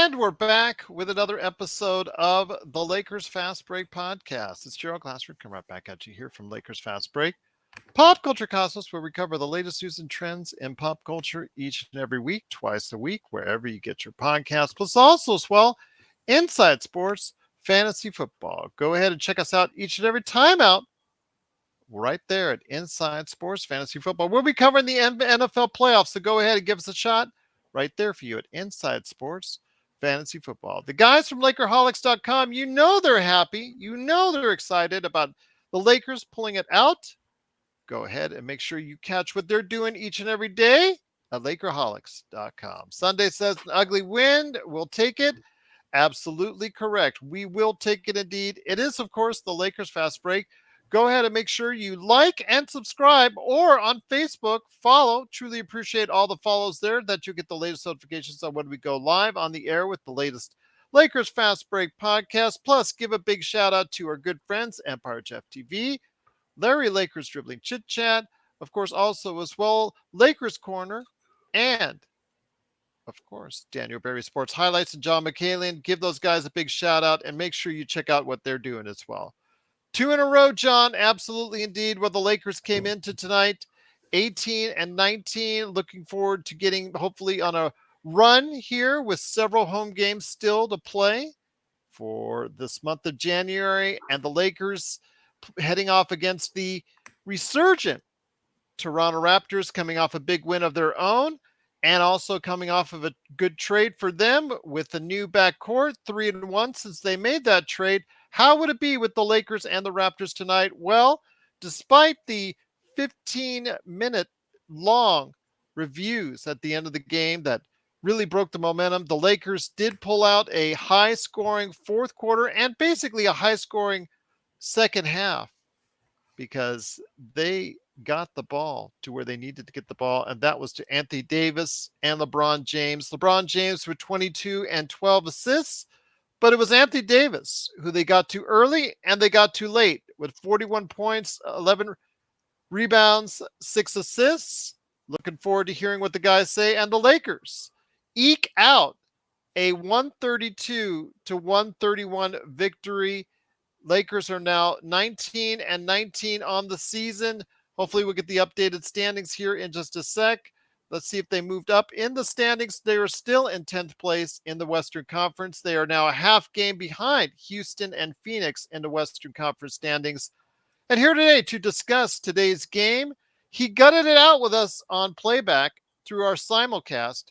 And we're back with another episode of the Lakers Fast Break podcast. It's Gerald Glassford coming right back at you here from Lakers Fast Break, Pop Culture Cosmos, where we cover the latest news and trends in pop culture each and every week, twice a week, wherever you get your podcast. Plus also as well, Inside Sports, Fantasy Football. Go ahead and check us out each and every time out right there at Inside Sports Fantasy Football. We'll be covering the NFL playoffs, so go ahead and give us a shot right there for you at Inside Sports Fantasy Football. The guys from Lakerholics.com, you know they're happy. You know they're excited about the Lakers pulling it out. Go ahead and make sure you catch what they're doing each and every day at Lakerholics.com. Sunday says an ugly wind. We'll take it. Absolutely correct. We will take it indeed. It is, of course, the Lakers Fast Break. Go ahead and make sure you like and subscribe, or on Facebook, follow. Truly appreciate all the follows there, that you get the latest notifications on when we go live on the air with the latest Lakers Fast Break podcast. Plus, give a big shout out to our good friends, Empire Jeff TV, Larry Lakers Dribbling Chit Chat, of course, also as well, Lakers Corner, and of course, Daniel Berry Sports Highlights and John McCallion. Give those guys a big shout out and make sure you check out what they're doing as well. 2 in a row, John. Absolutely indeed. Where the Lakers came into tonight, 18 and 19. Looking forward to getting hopefully on a run here with several home games still to play for this month of January. And the Lakers heading off against the resurgent Toronto Raptors, coming off a big win of their own, and also coming off of a good trade for them with the new backcourt, 3-1 since they made that trade. How would it be with the Lakers and the Raptors tonight? Well, despite the 15-minute long reviews at the end of the game that really broke the momentum, the Lakers did pull out a high-scoring fourth quarter and basically a high-scoring second half, because they got the ball to where they needed to get the ball, and that was to Anthony Davis and LeBron James. LeBron James with 22 and 12 assists, but it was Anthony Davis who they got too early and they got too late with 41 points, 11 rebounds, 6 assists. Looking forward to hearing what the guys say. And the Lakers eke out a 132-131 victory. Lakers are now 19 and 19 on the season. Hopefully we'll get the updated standings here in just a sec. Let's see if they moved up in the standings. They are still in 10th place in the Western Conference. They are now a half game behind Houston and Phoenix in the Western Conference standings. And here today to discuss today's game, he gutted it out with us on playback through our simulcast.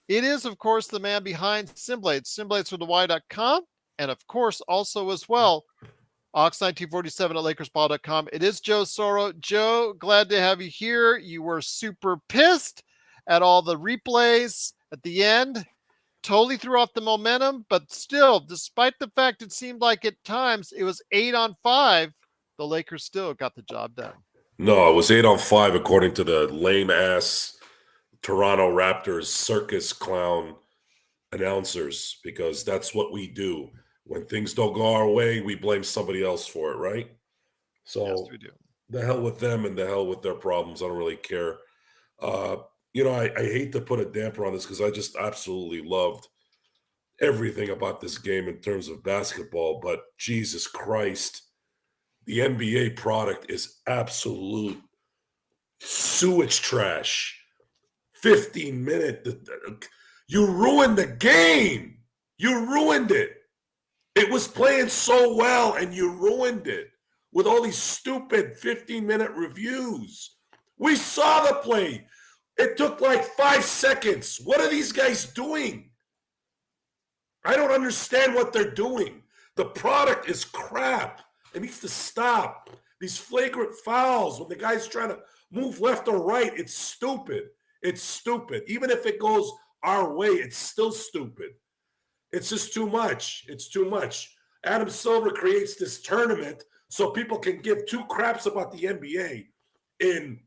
It is, of course, the man behind Simblades, simblades.com, and of course, also as well, Ox1947 at LakersBall.com. It is Joe Soro. Joe, glad to have you here. You were super pissed at all the replays at the end. Totally threw off the momentum, but still, despite the fact it seemed like at times it was 8-on-5, the Lakers still got the job done. No, it was 8-on-5 according to the lame-ass Toronto Raptors circus clown announcers, because that's what we do. When things don't go our way, we blame somebody else for it, right? So yes, we do. The hell with them and the hell with their problems. I don't really care. I hate to put a damper on this because I just absolutely loved everything about this game in terms of basketball. But Jesus Christ, the NBA product is absolute sewage trash. 15-minute. You ruined the game. You ruined it. It was playing so well, and you ruined it with all these stupid 15-minute reviews. We saw the play. It took like 5 seconds. What are these guys doing? I don't understand what they're doing. The product is crap. It needs to stop. These flagrant fouls when the guy's trying to move left or right, it's stupid. It's stupid. Even if it goes our way, it's still stupid. It's just too much. It's too much. Adam Silver creates this tournament so people can give two craps about the NBA in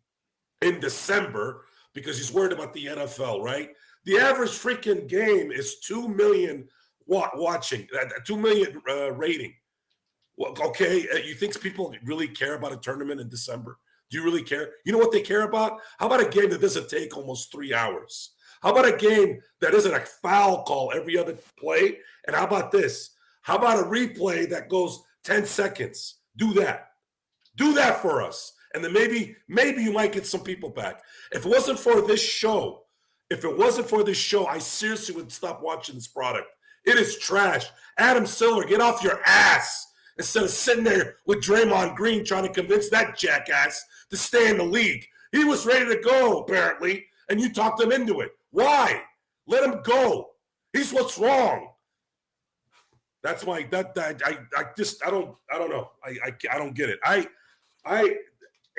December because he's worried about the NFL, right? The average freaking game is 2 million watching, 2 million rating. Well, okay, you think people really care about a tournament in December? Do you really care? You know what they care about? How about a game that doesn't take almost 3 hours? How about a game that isn't a foul call every other play? And how about this? How about a replay that goes 10 seconds? Do that. Do that for us. And then maybe you might get some people back. If it wasn't for this show, I seriously would stop watching this product. It is trash. Adam Silver, get off your ass instead of sitting there with Draymond Green trying to convince that jackass to stay in the league. He was ready to go, apparently, and you talked him into it. Why? Let him go. He's what's wrong. That's my I don't know. I don't get it.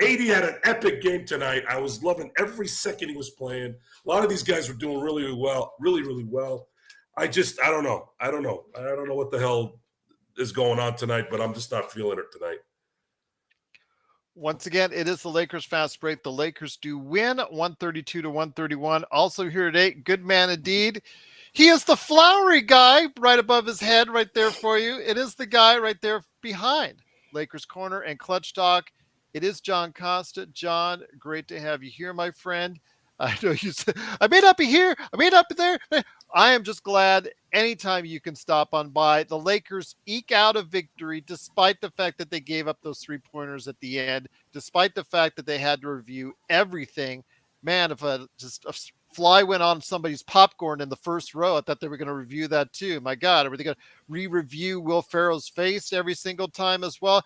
AD had an epic game tonight. I was loving every second he was playing. A lot of these guys were doing really well, really well. I don't know. I don't know what the hell is going on tonight, but I'm just not feeling it tonight. Once again, it is the Lakers fast break. The Lakers do win 132-131. Also here today, good man indeed. He is the flowery guy right above his head right there for you. It is the guy right there behind Lakers Corner and Clutch Talk. It is John Costa. John, great to have you here, my friend. I know you said, I may not be here. I may not be there. I am just glad anytime you can stop on by. The Lakers eke out a victory despite the fact that they gave up those 3-pointers at the end, despite the fact that they had to review everything. Man, if a fly went on somebody's popcorn in the first row, I thought they were going to review that too. My God, are they going to re-review Will Ferrell's face every single time as well?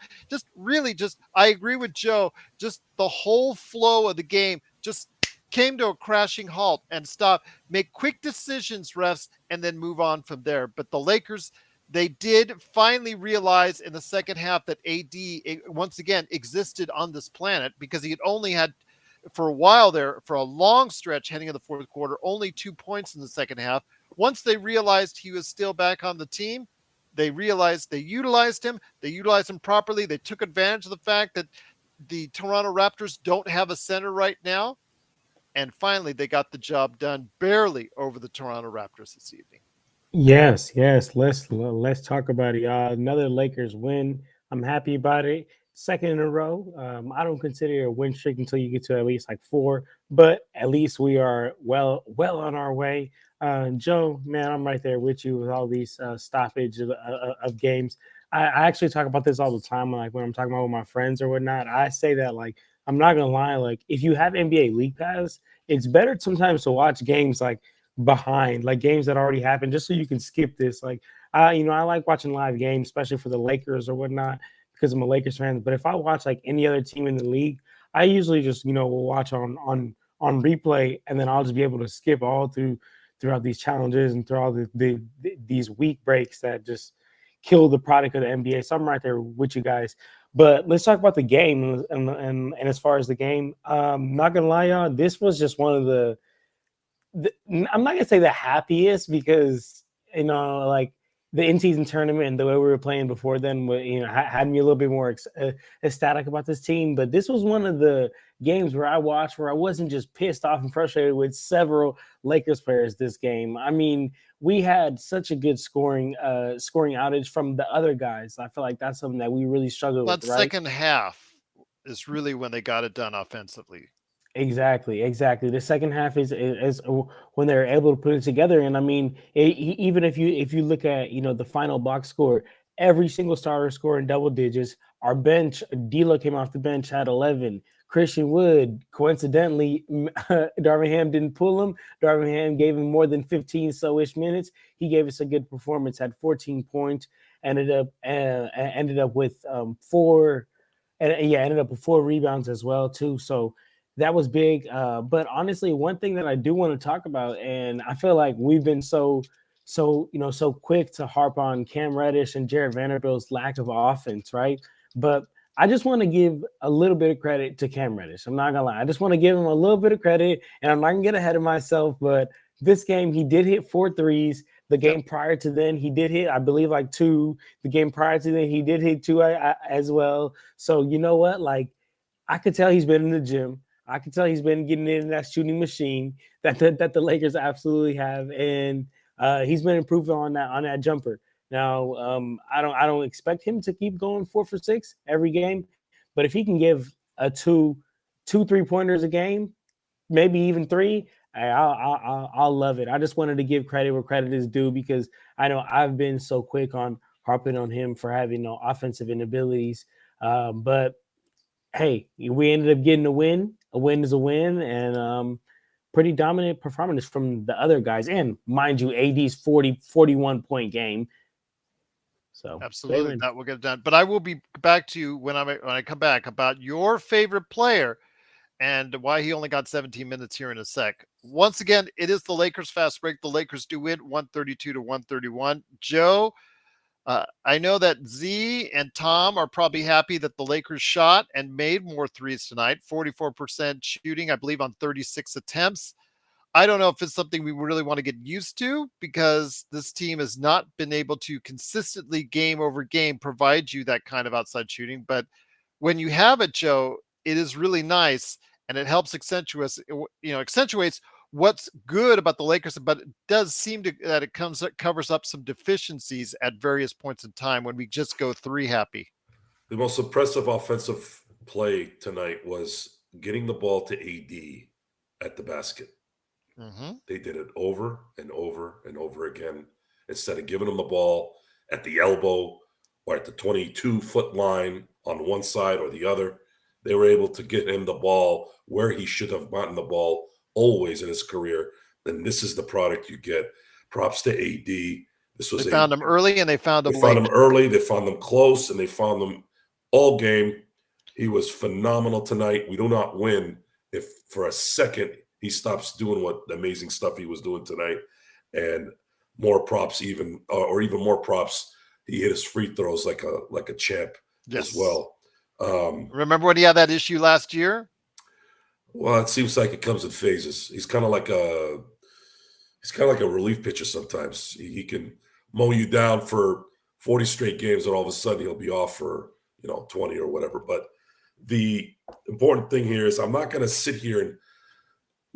I agree with Joe. Just the whole flow of the game just came to a crashing halt and stop. Make quick decisions, refs, and then move on from there. But the Lakers, they did finally realize in the second half that AD once again existed on this planet, because he had only had for a while there, for a long stretch heading into the fourth quarter, only 2 points in the second half. Once they realized he was still back on the team, they realized they utilized him properly. They took advantage of the fact that the Toronto Raptors don't have a center right now. And finally, they got the job done barely over the Toronto Raptors this evening. Yes. Let's talk about it. Another Lakers win. I'm happy about it. Second in a row. I don't consider it a win streak until you get to at least like 4, but at least we are well on our way. Joe, man, I'm right there with you with all these stoppage of games. I actually talk about this all the time. Like when I'm talking about with my friends or whatnot, I say that, like, I'm not gonna lie. Like, if you have NBA League Pass, it's better sometimes to watch games like behind, like games that already happened, just so you can skip this. Like, I like watching live games, especially for the Lakers or whatnot, because I'm a Lakers fan. But if I watch like any other team in the league, I usually just will watch on replay, and then I'll just be able to skip all throughout these challenges and through all these week breaks that just kill the product of the NBA. So I'm right there with you guys. But let's talk about the game. And as far as the game, not gonna lie, y'all, this was just one of the I'm not gonna say the happiest, because like the in-season tournament and the way we were playing before then, had me a little bit more ecstatic about this team. But this was one of the games where I watched where I wasn't just pissed off and frustrated with several Lakers players this game. I mean, we had such a good scoring outage from the other guys. I feel like that's something that we really struggled with. Right? Second half is really when they got it done offensively. Exactly. The second half is when they're able to put it together. And I mean, even if you look at the final box score, every single starter scored in double digits. Our bench, D'Lo came off the bench, had 11. Christian Wood, coincidentally, Darvin Ham didn't pull him. Darvin Ham gave him more than 15 so-ish minutes. He gave us a good performance, had 14 points, ended up with 4 rebounds as well too. So that was big. But honestly, one thing that I do want to talk about, and I feel like we've been so quick to harp on Cam Reddish and Jared Vanderbilt's lack of offense, right? But I just want to give a little bit of credit to Cam Reddish. I'm not gonna lie. I just want to give him a little bit of credit, and I'm not gonna get ahead of myself. But this game, he did hit 4 threes. The game prior to then, he did hit, I believe, like 2. The game prior to then, he did hit 2 as well. So you know what? Like, I could tell he's been in the gym. I can tell he's been getting in that shooting machine that the Lakers absolutely have, and he's been improving on that jumper. Now, I don't expect him to keep going 4 for 6 every game, but if he can give a 2 3-pointers a game, maybe even 3, I'll love it. I just wanted to give credit where credit is due because I know I've been so quick on harping on him for having no offensive inabilities. But hey, we ended up getting a win. A win is a win, and pretty dominant performance from the other guys. And mind you, AD's 41 point game. So absolutely, that will get it done. But I will be back to you when I come back about your favorite player and why he only got 17 minutes here in a sec. Once again, it is the Lakers fast break. The Lakers do win 132-131. Joe, I know that Z and Tom are probably happy that the Lakers shot and made more threes tonight. 44% shooting, I believe, on 36 attempts. I don't know if it's something we really want to get used to because this team has not been able to consistently game over game provide you that kind of outside shooting. But when you have it, Joe, it is really nice and it helps accentuates what's good about the Lakers, but it does seem that it covers up some deficiencies at various points in time when we just go three happy. The most impressive offensive play tonight was getting the ball to AD at the basket. Mm-hmm. They did it over and over and over again. Instead of giving him the ball at the elbow or at the 22-foot line on one side or the other, they were able to get him the ball where he should have gotten the ball always in his career. And this is the product you get. Props to AD. They found him early and they found him late. They found him early, they found him close, and they found him all game. He was phenomenal tonight. We do not win if for a second he stops doing what amazing stuff he was doing tonight. And more props, even more props. He hit his free throws like a champ as well. Remember when he had that issue last year? Well, it seems like it comes in phases. He's kind of like a relief pitcher sometimes. He can mow you down for 40 straight games, and all of a sudden he'll be off for 20 or whatever. But the important thing here is I'm not going to sit here and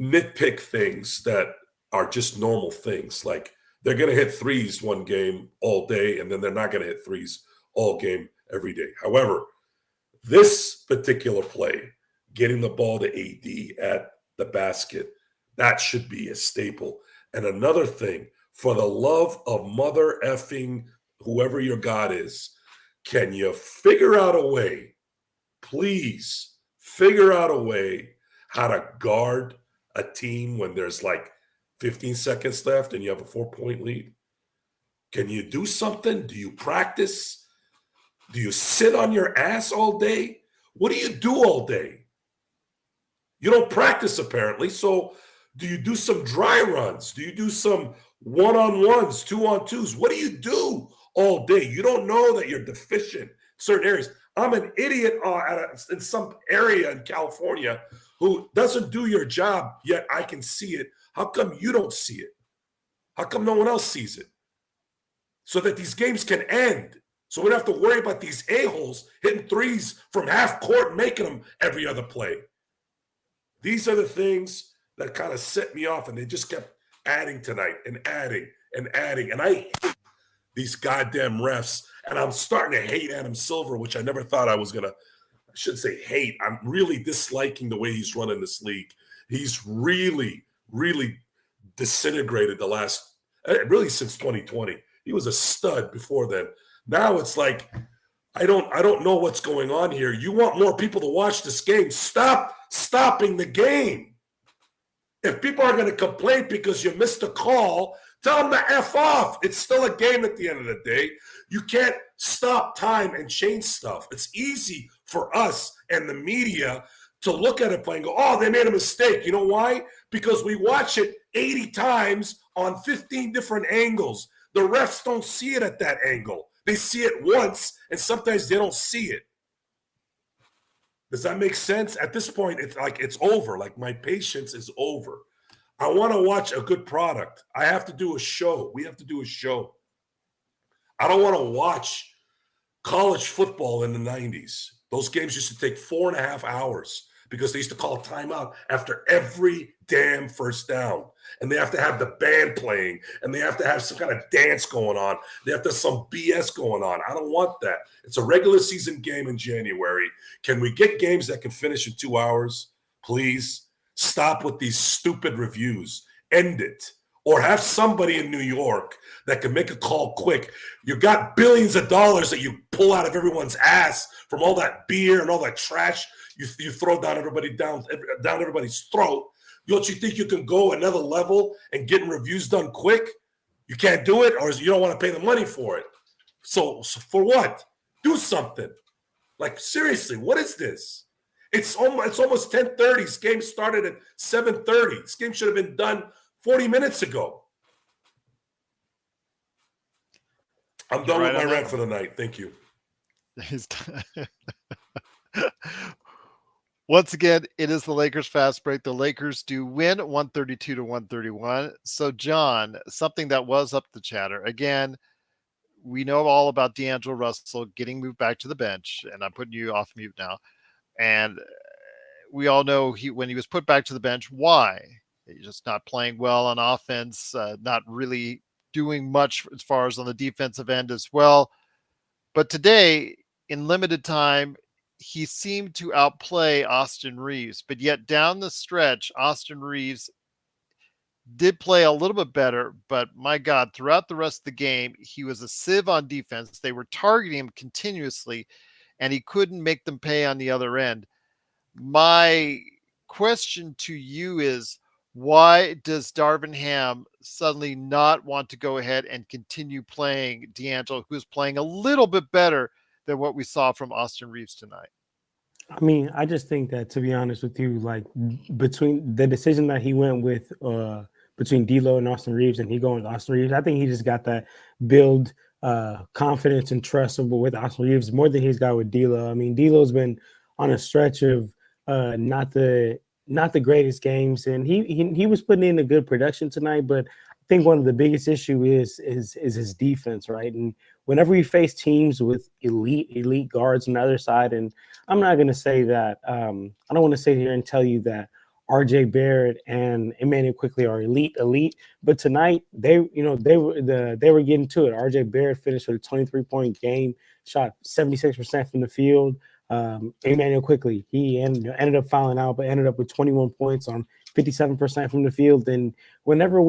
nitpick things that are just normal things. Like they're going to hit threes one game all day, and then they're not going to hit threes all game every day. However, this particular play, getting the ball to AD at the basket, that should be a staple. And another thing, for the love of mother effing whoever your God is, can you figure out a way, please figure out a way how to guard a team when there's like 15 seconds left and you have a 4-point lead? Can you do something? Do you practice? Do you sit on your ass all day? What do you do all day? You don't practice apparently. So do you do some dry runs? Do you do some one-on-ones, two-on-twos? What do you do all day? You don't know that you're deficient in certain areas. I'm an idiot in some area in California who doesn't do your job, yet I can see it. How come you don't see it? How come no one else sees it? So that these games can end. So we don't have to worry about these a-holes hitting threes from half court and making them every other play. These are the things that kind of set me off, and they just kept adding tonight and adding and adding. And I hate these goddamn refs, and I'm starting to hate Adam Silver, which I never thought I was going to. I shouldn't say hate. I'm really disliking the way he's running this league. He's really, really disintegrated the last, really since 2020. He was a stud before then. Now it's like, I don't know what's going on here. You want more people to watch this game. Stop stopping the game. If people are going to complain because you missed a call, tell them to F off. It's still a game at the end of the day. You can't stop time and change stuff. It's easy for us and the media to look at it and go, oh, they made a mistake. You know why? Because we watch it 80 times on 15 different angles. The refs don't see it at that angle. They see it once, and sometimes they don't see it. Does that make sense? At this point, it's like it's over. Like my patience is over. I want to watch a good product. I have to do a show. We have to do a show. I don't want to watch college football in the 90s. Those games used to take 4.5 hours because they used to call a timeout after every damn first down. And they have to have the band playing, and they have to have some kind of dance going on. They have to have some BS going on. I don't want that. It's a regular season game in January. Can we get games that can finish in 2 hours? Please stop with these stupid reviews. End it. Or have somebody in New York that can make a call quick. You got billions of dollars that you pull out of everyone's ass from all that beer and all that trash you throw down everybody's throat. Don't you think you can go another level and getting reviews done quick? You can't do it, or you don't want to pay the money for it. So for what? Do something. Like, seriously, what is this? It's almost 10:30. This game started at 7:30. This game should have been done 40 minutes ago. I'm done with my rant for the night. Thank you. Once again, it is the Lakers fast break. The Lakers do win 132-131. So, John, something that was up the chatter. Again, we know all about D'Angelo Russell getting moved back to the bench, and I'm putting you off mute now. And we all know when he was put back to the bench, why? He's just not playing well on offense, not really doing much as far as on the defensive end as well. But today, in limited time, he seemed to outplay Austin Reeves. But yet down the stretch, Austin Reeves did play a little bit better. But my God, throughout the rest of the game, he was a sieve on defense. They were targeting him continuously, and he couldn't make them pay on the other end. My question to you is, why does Darvin Ham suddenly not want to go ahead and continue playing D'Angelo, who's playing a little bit better than what we saw from Austin Reeves tonight? I mean, I just think that, to be honest with you, like between the decision that he went with between D'Lo and Austin Reeves, and he going with Austin Reeves, I think he just got that build confidence and trust with Austin Reeves more than he's got with D'Lo. I mean, D'Lo's been on a stretch of not the greatest games, and he was putting in a good production tonight, but I think one of the biggest issue is his defense, right? And whenever we face teams with elite guards on the other side, and I'm not going to say that I don't want to sit here and tell you that RJ Barrett and Emmanuel Quickley are elite, but tonight they were getting to it. RJ Barrett finished with a 23-point game, shot 76% from the field. Emmanuel Quickley, he ended up fouling out, but ended up with 21 points on 57% from the field. And whenever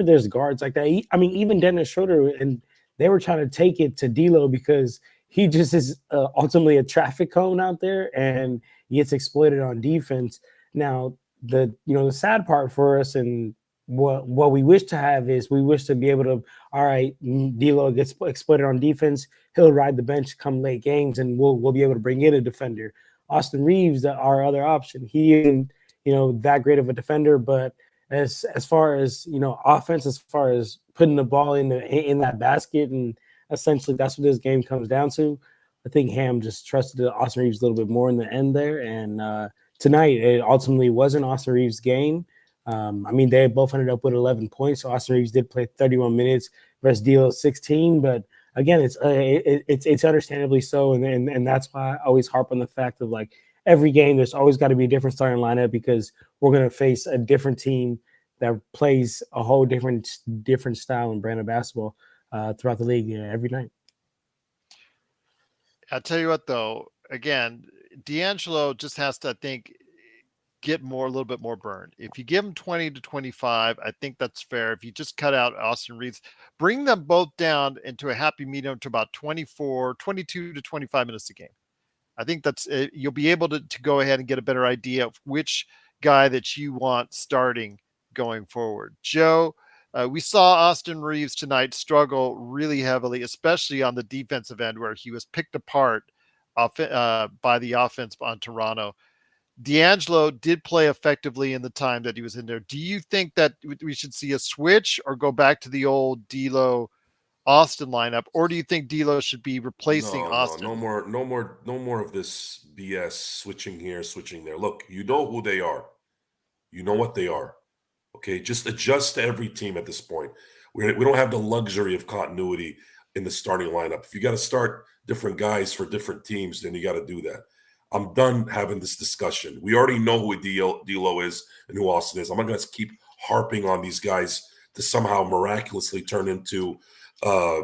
there's guards like that, I mean, even Dennis Schroeder, and they were trying to take it to D'Lo because he just is ultimately a traffic cone out there, and he gets exploited on defense. Now, the sad part for us, and what we wish to have is we wish to be able to, all right, D'Lo gets exploited on defense, he'll ride the bench come late games, and we'll be able to bring in a defender. Austin Reeves, our other option, he isn't that great of a defender, but as far as offense, as far as putting the ball in that basket, and essentially that's what this game comes down to. I think Ham just trusted Austin Reeves a little bit more in the end there, and tonight it ultimately wasn't Austin Reeves' game. I mean, they both ended up with 11 points. So Austin Reeves did play 31 minutes versus D'Lo 16, but again, it's understandably so, and that's why I always harp on the fact of, like, every game there's always got to be a different starting lineup, because we're going to face a different team that plays a whole different style and brand of basketball throughout the league every night. I'll tell you what, though, again, D'Angelo just has to, I think, get a little bit more burn. If you give him 20 to 25, I think that's fair. If you just cut out Austin Reeves, bring them both down into a happy medium to about 22 to 25 minutes a game. I think that's you'll be able to go ahead and get a better idea of which guy that you want starting going forward. Joe, we saw Austin Reeves tonight struggle really heavily, especially on the defensive end, where he was picked apart by the offense on Toronto. D'Angelo did play effectively in the time that he was in there. Do you think that we should see a switch or go back to the old D'Lo Austin lineup, or do you think D'Lo should be replacing Austin? No more of this BS switching here, switching there. Look, you know who they are. You know what they are. Okay, just adjust to every team at this point. We don't have the luxury of continuity in the starting lineup. If you got to start different guys for different teams, then you got to do that. I'm done having this discussion. We already know who D'Lo is and who Austin is. I'm not going to keep harping on these guys to somehow miraculously turn into, I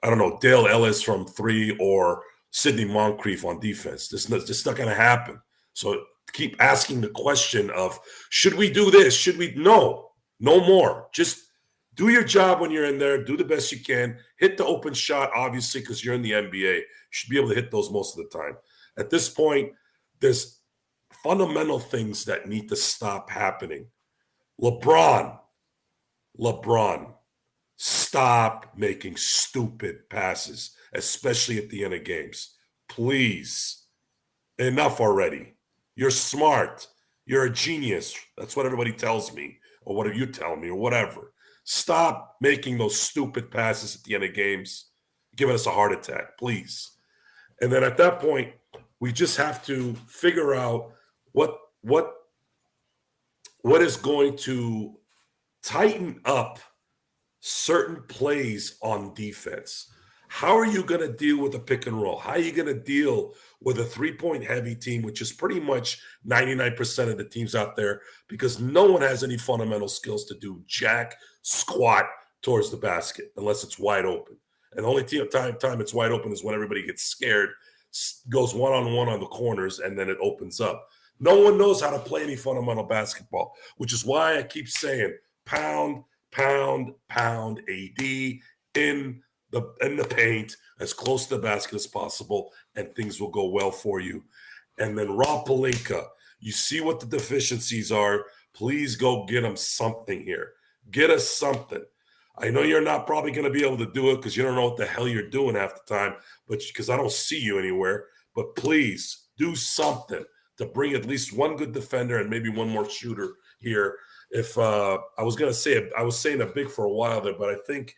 don't know, Dale Ellis from 3 or Sidney Moncrief on defense. This is not going to happen. So keep asking the question of, should we do this? Should we? No more. Just do your job when you're in there. Do the best you can. Hit the open shot, obviously, because you're in the NBA. You should be able to hit those most of the time. At this point, there's fundamental things that need to stop happening. LeBron, stop making stupid passes, especially at the end of games. Please. Enough already. You're smart. You're a genius. That's what everybody tells me, or what you tell me, or whatever. Stop making those stupid passes at the end of games, giving us a heart attack, please. And then at that point, we just have to figure out what is going to tighten up certain plays on defense. How are you going to deal with a pick and roll? How are you going to deal with a three-point heavy team, which is pretty much 99% of the teams out there, because no one has any fundamental skills to do jack squat towards the basket unless it's wide open. And the only time it's wide open is when everybody gets scared, goes one-on-one on the corners, and then it opens up. No one knows how to play any fundamental basketball, which is why I keep saying pound AD in the paint as close to the basket as possible, and things will go well for you. And then Rob Pelinka, you see what the deficiencies are. Please go get him something here. Get us something. I know you're not probably going to be able to do it because you don't know what the hell you're doing half the time, but because I don't see you anywhere. But please do something to bring at least one good defender and maybe one more shooter here. If I was going to say, I was saying a big for a while there, but I think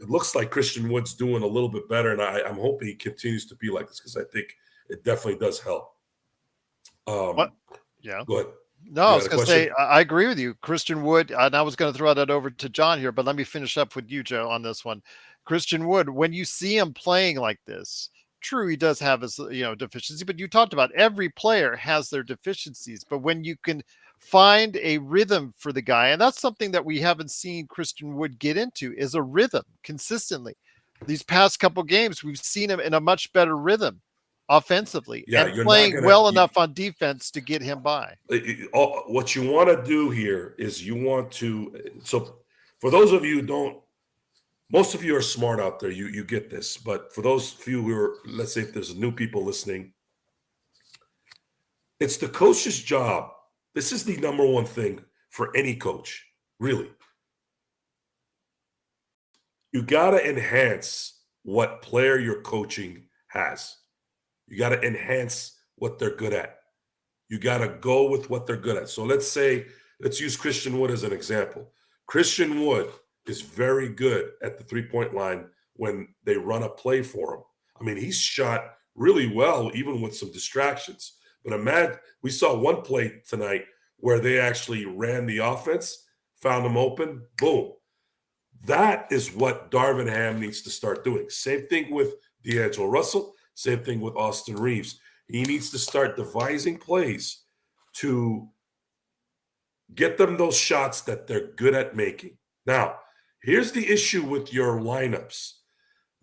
it looks like Christian Wood's doing a little bit better, and I'm hoping he continues to be like this because I think it definitely does help. What? Yeah. Go ahead. No, I was going to say, I agree with you. Christian Wood, and I was going to throw that over to John here, but let me finish up with you, Joe, on this one. Christian Wood, when you see him playing like this, true, he does have his, deficiency, but you talked about every player has their deficiencies, but when you can find a rhythm for the guy, and that's something that we haven't seen Christian Wood get into, is a rhythm consistently. These past couple games, we've seen him in a much better rhythm offensively, and playing enough on defense to get him by. What you want to do here is you want to, so for those of you who don't, most of you are smart out there, you get this, but for those few who are, let's say if there's new people listening, it's the coach's job. This is the number one thing for any coach, really. You got to enhance what player you're coaching has. You got to enhance what they're good at. You got to go with what they're good at. So let's use Christian Wood as an example. Christian Wood is very good at the three-point line when they run a play for him. I mean, he's shot really well, even with some distractions. But imagine, we saw one play tonight where they actually ran the offense, found him open, boom. That is what Darvin Ham needs to start doing. Same thing with D'Angelo Russell. Same thing with Austin Reeves. He needs to start devising plays to get them those shots that they're good at making. Now, here's the issue with your lineups.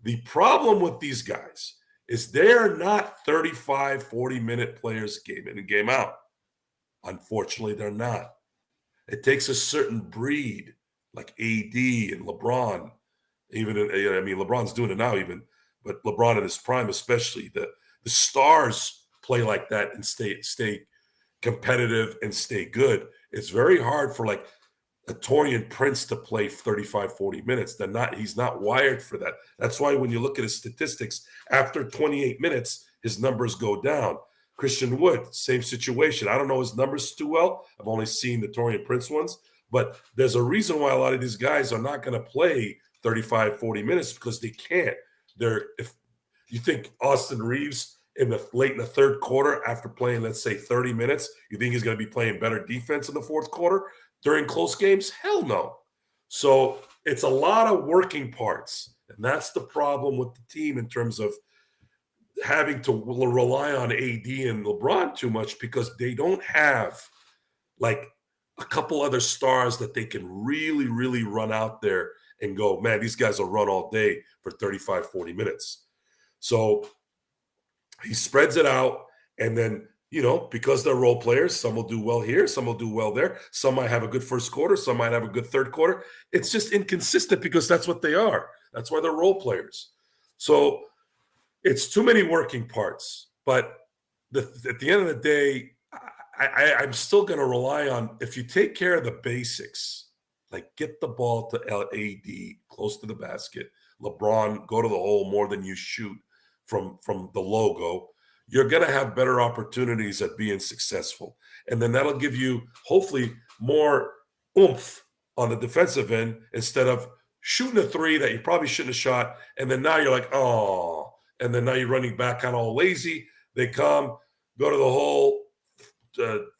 The problem with these guys is they're not 35, 40-minute players game in and game out. Unfortunately, they're not. It takes a certain breed like AD and LeBron. LeBron's doing it now even, but LeBron in his prime especially. The stars play like that and stay competitive and stay good. It's very hard for like a Taurean Prince to play 35, 40 minutes. He's not wired for that. That's why when you look at his statistics, after 28 minutes, his numbers go down. Christian Wood, same situation. I don't know his numbers too well. I've only seen the Taurean Prince ones, but there's a reason why a lot of these guys are not going to play 35, 40 minutes because they can't. If you think Austin Reeves late in the third quarter after playing, let's say 30 minutes, you think he's going to be playing better defense in the fourth quarter during close games? Hell no. So it's a lot of working parts. And that's the problem with the team in terms of having to rely on AD and LeBron too much because they don't have like a couple other stars that they can really, really run out there and go, man, these guys will run all day for 35, 40 minutes. So he spreads it out. And then, because they're role players, some will do well here, some will do well there. Some might have a good first quarter, some might have a good third quarter. It's just inconsistent because that's what they are. That's why they're role players. So it's too many working parts. But at the end of the day, I'm still going to rely on, if you take care of the basics, like get the ball to AD close to the basket, LeBron go to the hole more than you shoot from the logo, you're going to have better opportunities at being successful. And then that'll give you hopefully more oomph on the defensive end instead of shooting a three that you probably shouldn't have shot. And then now you're like, oh, and then now you're running back kind of all lazy. They come, go to the hole,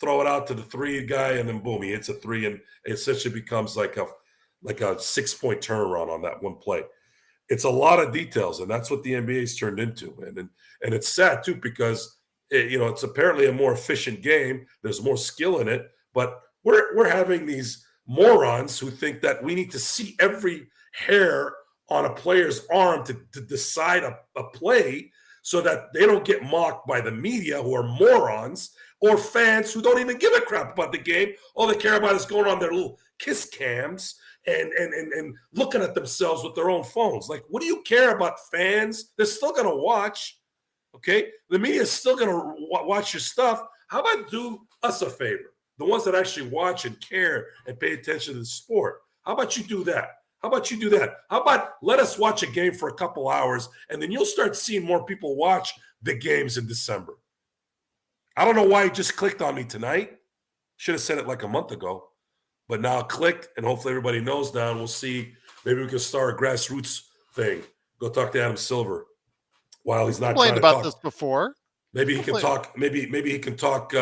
throw it out to the three guy, and then boom, he hits a three, and it essentially becomes like a 6-point turnaround on that one play. It's a lot of details, and that's what the NBA's turned into. And it's sad too because it's apparently a more efficient game. There's more skill in it, but we're having these morons who think that we need to see every hair on a player's arm to decide a play so that they don't get mocked by the media who are morons or fans who don't even give a crap about the game. All they care about is going on their little kiss cams and looking at themselves with their own phones. Like, what do you care about fans? They're still going to watch, okay? The media is still going to watch your stuff. How about do us a favor? The ones that actually watch and care and pay attention to the sport. How about you do that? How about you do that? How about let us watch a game for a couple hours, and then you'll start seeing more people watch the games in December. I don't know why it just clicked on me tonight. Should have said it like a month ago. But now it clicked, and hopefully everybody knows now, and we'll see. Maybe we can start a grassroots thing. Go talk to Adam Silver while he's not trying to about talk. this before. Maybe he can talk. Maybe he can talk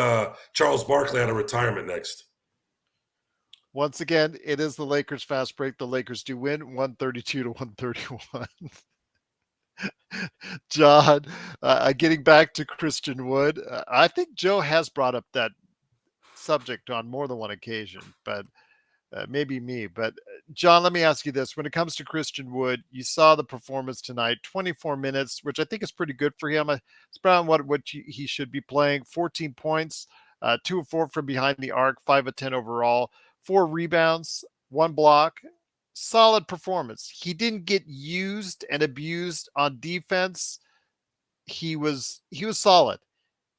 Charles Barkley out of retirement next. Once again, it is the Lakers fast break. The Lakers do win 132-131. John, getting back to Christian Wood, I think Joe has brought up that subject on more than one occasion, but maybe me. But John, let me ask you this. When it comes to Christian Wood, you saw the performance tonight, 24 minutes, which I think is pretty good for him. It's around what he should be playing. 14 points, 2 of 4 from behind the arc, 5 of 10 overall, 4 rebounds, 1 block. Solid performance. He didn't get used and abused on defense. He was solid.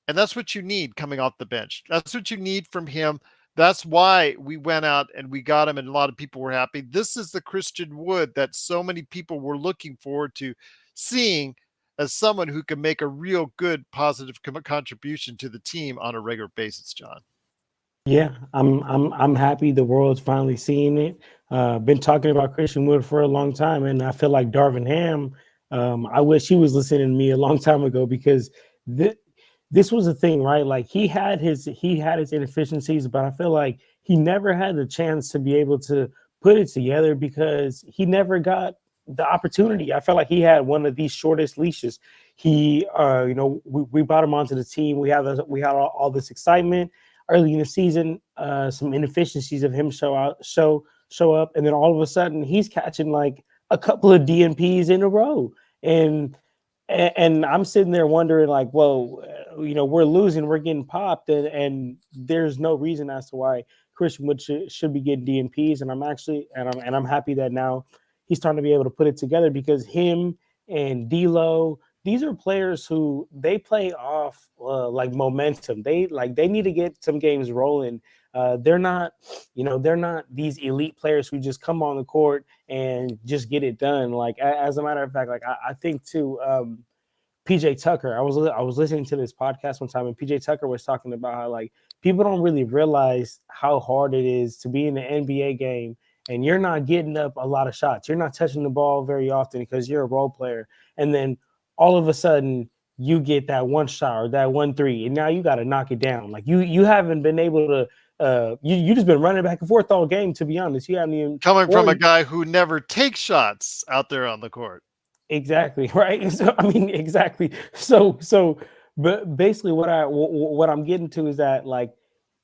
And that's what you need coming off the bench. That's what you need from him. That's why we went out and we got him, and a lot of people were happy. This is the Christian Wood that so many people were looking forward to seeing as someone who can make a real good positive contribution to the team on a regular basis, John. Yeah, I'm happy the world's finally seeing it. Been talking about Christian Wood for a long time, and I feel like Darvin Ham. I wish he was listening to me a long time ago, because this was a thing, right? Like he had his inefficiencies, but I feel like he never had the chance to be able to put it together because he never got the opportunity. I felt like he had one of these shortest leashes. He, we brought him onto the team. We had all this excitement early in the season, some inefficiencies of him show up, and then all of a sudden he's catching like a couple of DNPs in a row, and I'm sitting there wondering, like, well, we're losing, we're getting popped, and there's no reason as to why Christian Wood should be getting DNPs, and I'm happy that now he's starting to be able to put it together, because him and D'Lo, these are players who they play off like momentum. They need to get some games rolling. They're not these elite players who just come on the court and just get it done. Like, as a matter of fact, like I think too, PJ Tucker. I was listening to this podcast one time, and PJ Tucker was talking about how, like, people don't really realize how hard it is to be in the NBA game, and you're not getting up a lot of shots. You're not touching the ball very often because you're a role player, and then all of a sudden you get that one shot or that 1-3, and now you got to knock it down. Like you haven't been able to. You just been running back and forth all game. To be honest, you haven't even from a guy who never takes shots out there on the court. Exactly, right. So I mean, exactly. So, but basically, what I'm getting to is that, like,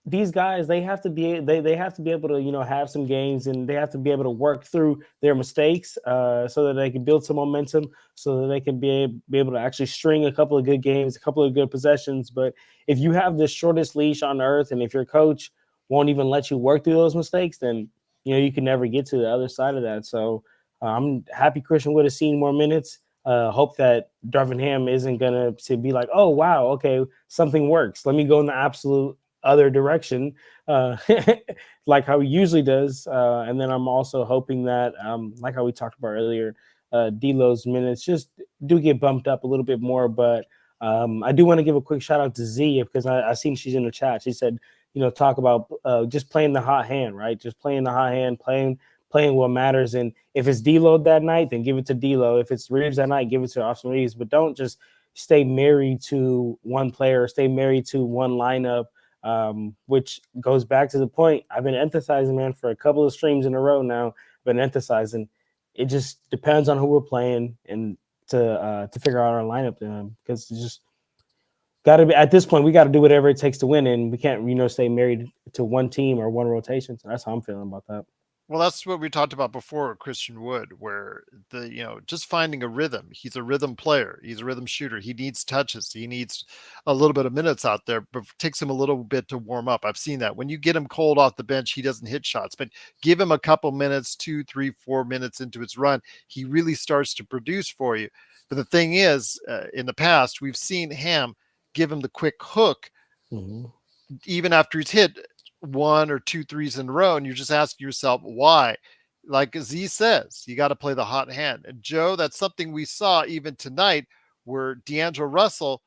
these guys, they have to be able to have some games, and they have to be able to work through their mistakes, so that they can build some momentum, so that they can be able to actually string a couple of good games, a couple of good possessions. But if you have the shortest leash on earth, and if your coach won't even let you work through those mistakes, then you can never get to the other side of that. So I'm happy Christian would have seen more minutes. Hope that Darvin Ham isn't gonna be like, oh wow, okay, something works, let me go in the absolute other direction, like how he usually does. And then I'm also hoping that, like how we talked about earlier, D'Lo's minutes just do get bumped up a little bit more. But I do want to give a quick shout out to Z, because I seen she's in the chat. She said, talk about just playing the hot hand, right? Just playing the hot hand, playing what matters. And if it's D'Lo that night, then give it to D'Lo. If it's Reeves that night, give it to Austin Reeves. But don't just stay married to one player, stay married to one lineup. Which goes back to the point I've been emphasizing, man, for a couple of streams in a row now. I've been emphasizing it just depends on who we're playing, and to figure out our lineup, because it's just got to be, at this point, we got to do whatever it takes to win, and we can't stay married to one team or one rotation. So that's how I'm feeling about that. Well, that's what we talked about before, Christian Wood, where just finding a rhythm. He's a rhythm player. He's a rhythm shooter. He needs touches. He needs a little bit of minutes out there, but it takes him a little bit to warm up. I've seen that. When you get him cold off the bench, he doesn't hit shots, but give him a couple minutes, 2, 3, 4 minutes into his run, he really starts to produce for you. But the thing is, in the past, we've seen Ham give him the quick hook, even after he's hit 1 or 2 threes in a row, and you're just asking yourself why. Like Z says, you got to play the hot hand. And Joe, that's something we saw even tonight, where D'Angelo Russell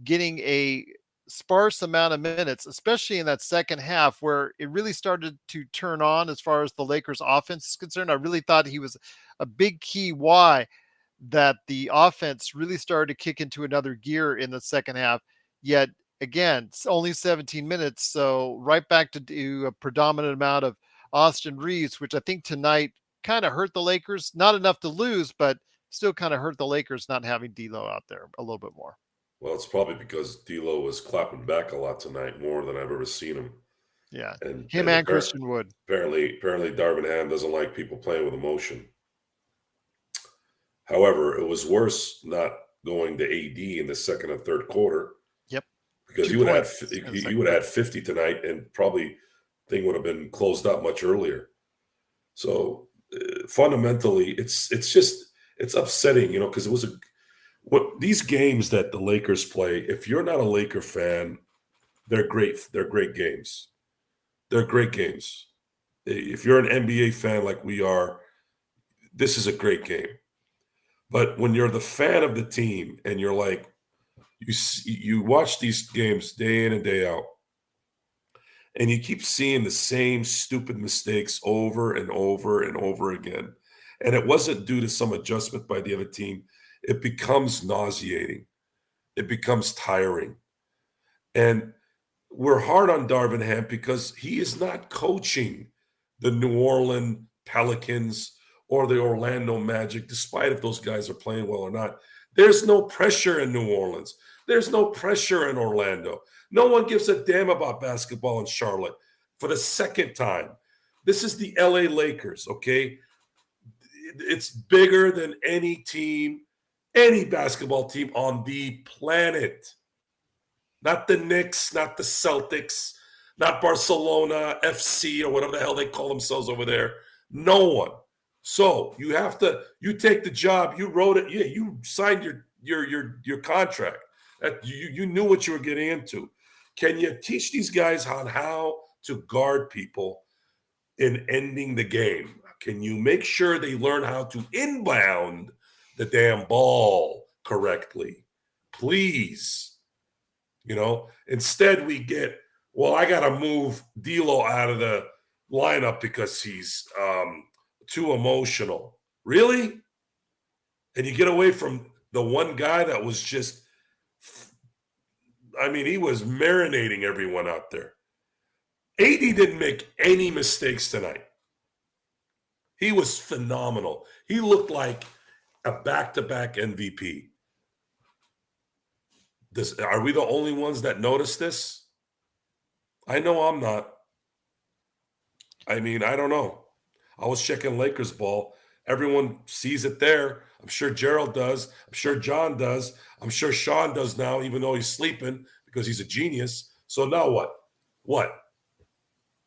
getting a sparse amount of minutes, especially in that second half, where it really started to turn on as far as the Lakers offense is concerned. I really thought he was a big key why that the offense really started to kick into another gear in the second half. Yet again, it's only 17 minutes, so right back to do a predominant amount of Austin Reeves, which I think tonight kind of hurt the Lakers. Not enough to lose, but still kind of hurt the Lakers not having D'Lo out there a little bit more. Well, it's probably because D'Lo was clapping back a lot tonight, more than I've ever seen him. Yeah, and him and Christian Wood. Apparently, Darvin Ham doesn't like people playing with emotion. However, it was worse not going to AD in the second and third quarter. Yep. Because he would have had 50 tonight, and probably thing would have been closed up much earlier. So fundamentally, it's upsetting, because it was these games that the Lakers play. If you're not a Laker fan, they're great. They're great games. They're great games. If you're an NBA fan like we are, this is a great game. But when you're the fan of the team and you're like, you watch these games day in and day out, and you keep seeing the same stupid mistakes over and over and over again, and it wasn't due to some adjustment by the other team, it becomes nauseating. It becomes tiring. And we're hard on Darvin Ham because he is not coaching the New Orleans Pelicans or the Orlando Magic, despite if those guys are playing well or not. There's no pressure in New Orleans. There's no pressure in Orlando. No one gives a damn about basketball in Charlotte for the second time. This is the LA Lakers, okay? It's bigger than any team, any basketball team on the planet. Not the Knicks, not the Celtics, not Barcelona, FC, or whatever the hell they call themselves over there. No one. So you take the job, you wrote it, yeah, you signed your contract. That you knew what you were getting into. Can you teach these guys on how to guard people in ending the game? Can you make sure they learn how to inbound the damn ball correctly? Please. Instead we get, well, I got to move D'Lo out of the lineup because he's too emotional. Really? And you get away from the one guy that was just, he was marinating everyone out there. AD didn't make any mistakes tonight. He was phenomenal. He looked like a back-to-back MVP. Are we the only ones that noticed this? I know I'm not. I mean, I don't know. I was checking Lakers ball. Everyone sees it there. I'm sure Gerald does. I'm sure John does. I'm sure Sean does now, even though he's sleeping because he's a genius. So now what? What?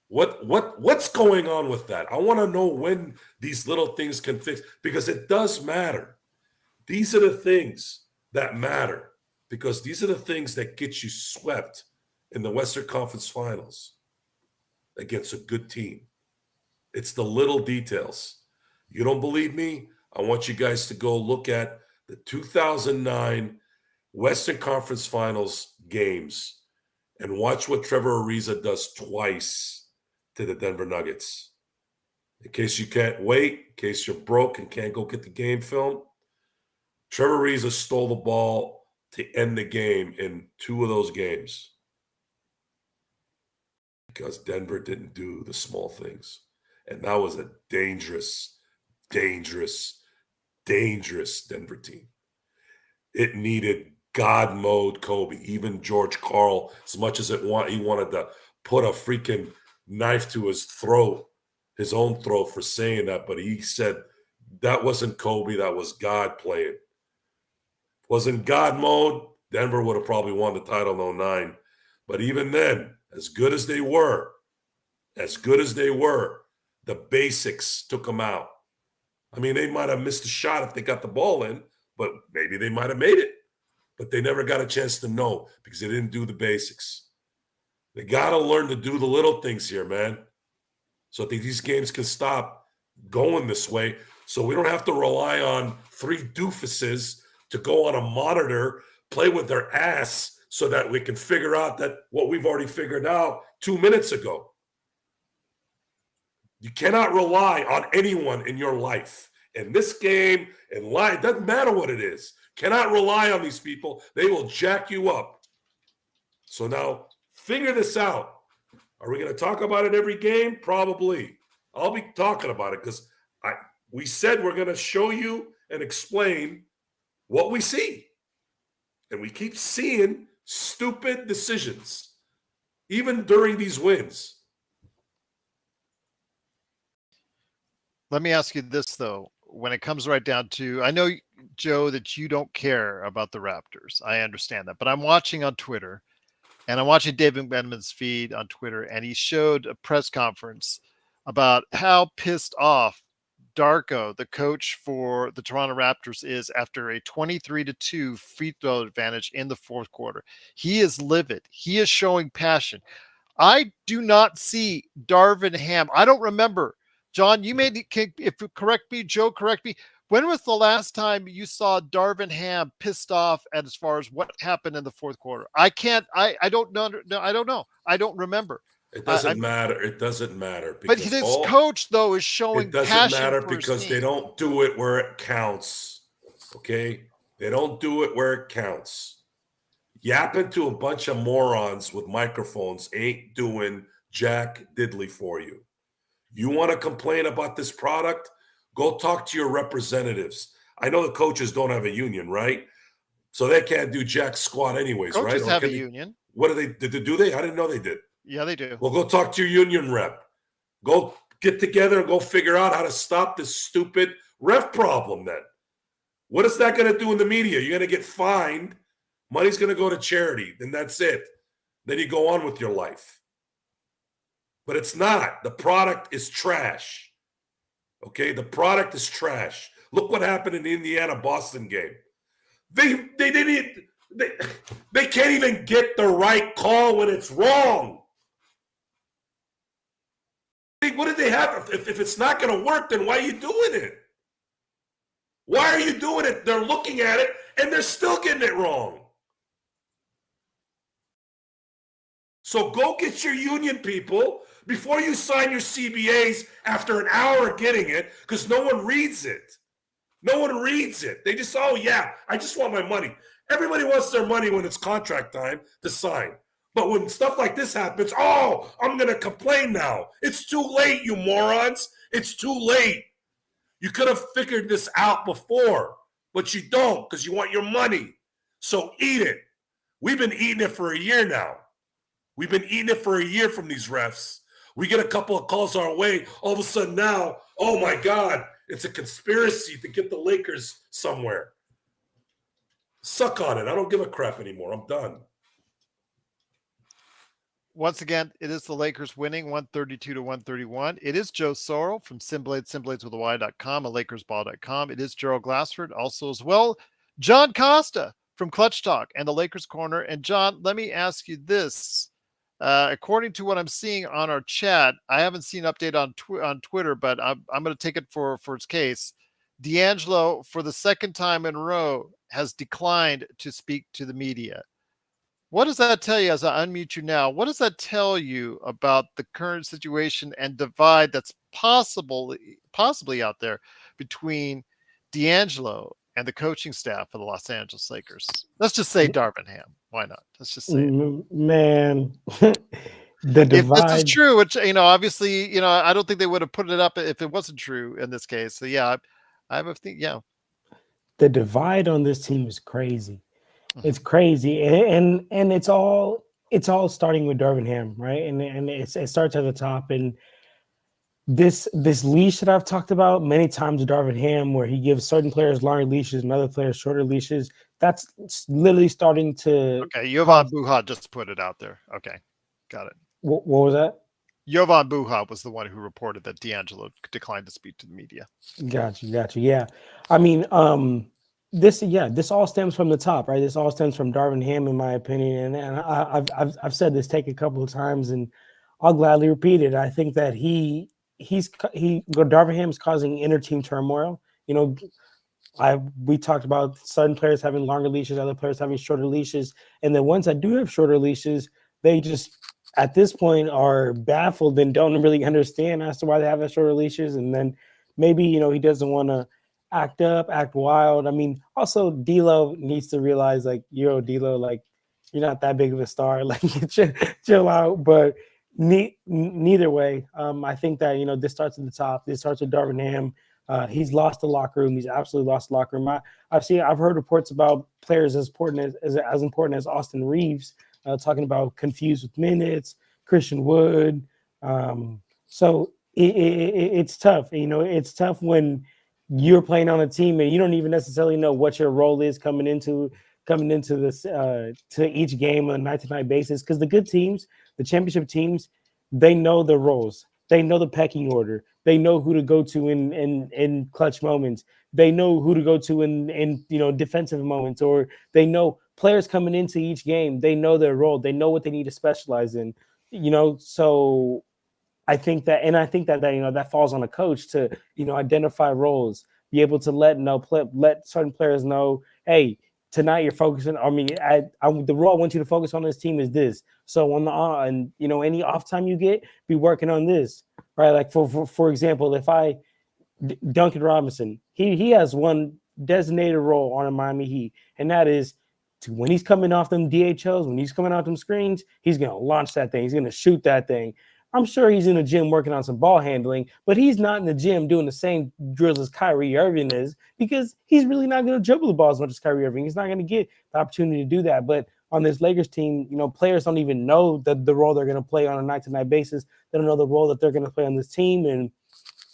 What's going on with that? I want to know when these little things can fix, because it does matter. These are the things that matter, because these are the things that get you swept in the Western Conference Finals against a good team. It's the little details. You don't believe me? I want you guys to go look at the 2009 Western Conference Finals games and watch what Trevor Ariza does twice to the Denver Nuggets. In case you can't wait, in case you're broke and can't go get the game film, Trevor Ariza stole the ball to end the game in 2 of those games because Denver didn't do the small things. And that was a dangerous, dangerous, dangerous Denver team. It needed God mode Kobe. Even George Karl, as much as he wanted to put a freaking knife to his throat, his own throat, for saying that, but he said that wasn't Kobe, that was God playing. Wasn't God mode, Denver would have probably won the title in 09. But even then, as good as they were, the basics took them out. I mean, they might have missed a shot if they got the ball in, but maybe they might have made it. But they never got a chance to know because they didn't do the basics. They got to learn to do the little things here, man, so that these games can stop going this way, so we don't have to rely on 3 doofuses to go on a monitor, play with their ass so that we can figure out that what we've already figured out 2 minutes ago. You cannot rely on anyone in your life. In this game, in life, doesn't matter what it is. Cannot rely on these people. They will jack you up. So now, figure this out. Are we going to talk about it every game? Probably. I'll be talking about it because we said we're going to show you and explain what we see. And we keep seeing stupid decisions, even during these wins. Let me ask you this, though. When it comes right down to, I know, Joe, that you don't care about the Raptors. I understand that. But I'm watching on Twitter, and I'm watching David McMenamin's feed on Twitter, and he showed a press conference about how pissed off Darko, the coach for the Toronto Raptors, is after a 23-2 free throw advantage in the fourth quarter. He is livid. He is showing passion. I do not see Darvin Ham. I don't remember. John, you may, if you correct me, Joe, correct me. When was the last time you saw Darvin Ham pissed off as far as what happened in the fourth quarter? I don't know. No, I don't know. I don't remember. It doesn't matter. It doesn't matter. But his coach, though, is showing passion. It doesn't matter because they don't do it where it counts. Okay? They don't do it where it counts. Yapping to a bunch of morons with microphones ain't doing jack diddly for you. You want to complain about this product? Go talk to your representatives. I know the coaches don't have a union, right? So they can't do jack squat anyways, right? Coaches have a union. What do they do? They? I didn't know they did. Yeah, they do. Well, go talk to your union rep. Go get together and go figure out how to stop this stupid ref problem then. What is that going to do in the media? You're going to get fined. Money's going to go to charity. Then that's it. Then you go on with your life. But it's not. The product is trash. Okay? The product is trash. Look what happened in the Indiana-Boston game. They can't even get the right call when it's wrong. What did they have? If it's not going to work, then why are you doing it? Why are you doing it? They're looking at it, and they're still getting it wrong. So go get your union people before you sign your CBAs after an hour of getting it, because no one reads it. No one reads it. They just, oh, yeah, I just want my money. Everybody wants their money when it's contract time to sign. But when stuff like this happens, oh, I'm going to complain now. It's too late, you morons. It's too late. You could have figured this out before, but you don't because you want your money. So eat it. We've been eating it for a year now. We've been eating it for a year from these refs. We get a couple of calls our way. All of a sudden now, oh my God, it's a conspiracy to get the Lakers somewhere. Suck on it. I don't give a crap anymore. I'm done. Once again, it is the Lakers winning 132-131. It is Joe Sorrell from Simblades with a Y.com and LakersBall.com. It is Gerald Glassford also as well. John Costa from Clutch Talk and the Lakers Corner. And John, let me ask you this. According to what I'm seeing on our chat, I haven't seen an update on Twitter, but I'm going to take it for its case. D'Angelo, for the second time in a row, has declined to speak to the media. What does that tell you as I unmute you now? What does that tell you about the current situation and divide that's possibly out there between D'Angelo and the coaching staff of the Los Angeles Lakers? Let's just say Darvin Ham. Why not? Let's just say it. Man, the divide. If this is true, which, obviously, I don't think they would have put it up if it wasn't true in this case. So, yeah, I have a thing. Yeah. The divide on this team is crazy. It's crazy, and it's all starting with Darvin Ham, right? And it starts at the top. And this leash that I've talked about many times with Darvin Ham, where he gives certain players longer leashes and other players shorter leashes, that's literally starting to. Okay, Jovan Buha just put it out there. Okay, got it. What was that? Jovan Buha was the one who reported that D'Angelo declined to speak to the media. Gotcha. Yeah, I mean, this all stems from the top, right? This all stems from Darvin Ham, in my opinion, and I've said this take a couple of times, and I'll gladly repeat it. I think that Darvin Ham is causing inner team turmoil. We talked about certain players having longer leashes, other players having shorter leashes, and the ones that do have shorter leashes, they just at this point are baffled and don't really understand as to why they have shorter leashes, and then maybe he doesn't want to act up, act wild. I mean, also D'Lo needs to realize, like, D'Lo, like, you're not that big of a star. Like, chill out. But neither way, I think that this starts at the top. This starts with Darvin Ham. He's lost the locker room. He's absolutely lost the locker room. I've heard reports about players as important as Austin Reeves, talking about confused with minutes, Christian Wood. So it's tough. It's tough when you're playing on a team and you don't even necessarily know what your role is coming into this to each game on a night-to-night basis. Because the good teams, the championship teams, they know their roles. They know the pecking order. They know who to go to in clutch moments. They know who to go to in defensive moments, or they know players coming into each game. They know their role. They know what they need to specialize in. So I think that that falls on a coach to identify roles, be able to let certain players know, hey, tonight you're focusing. I mean, the role I want you to focus on this team is this. So on any off time you get, be working on this, right? Like for example, if Duncan Robinson, he has one designated role on a Miami Heat, and that is when he's coming off them DHOs, when he's coming off them screens, he's gonna launch that thing. He's gonna shoot that thing. I'm sure he's in the gym working on some ball handling, but he's not in the gym doing the same drills as Kyrie Irving is, because he's really not going to dribble the ball as much as Kyrie Irving. He's not going to get the opportunity to do that. But on this Lakers team, players don't even know the role they're going to play on a night-to-night basis. They don't know the role that they're going to play on this team, and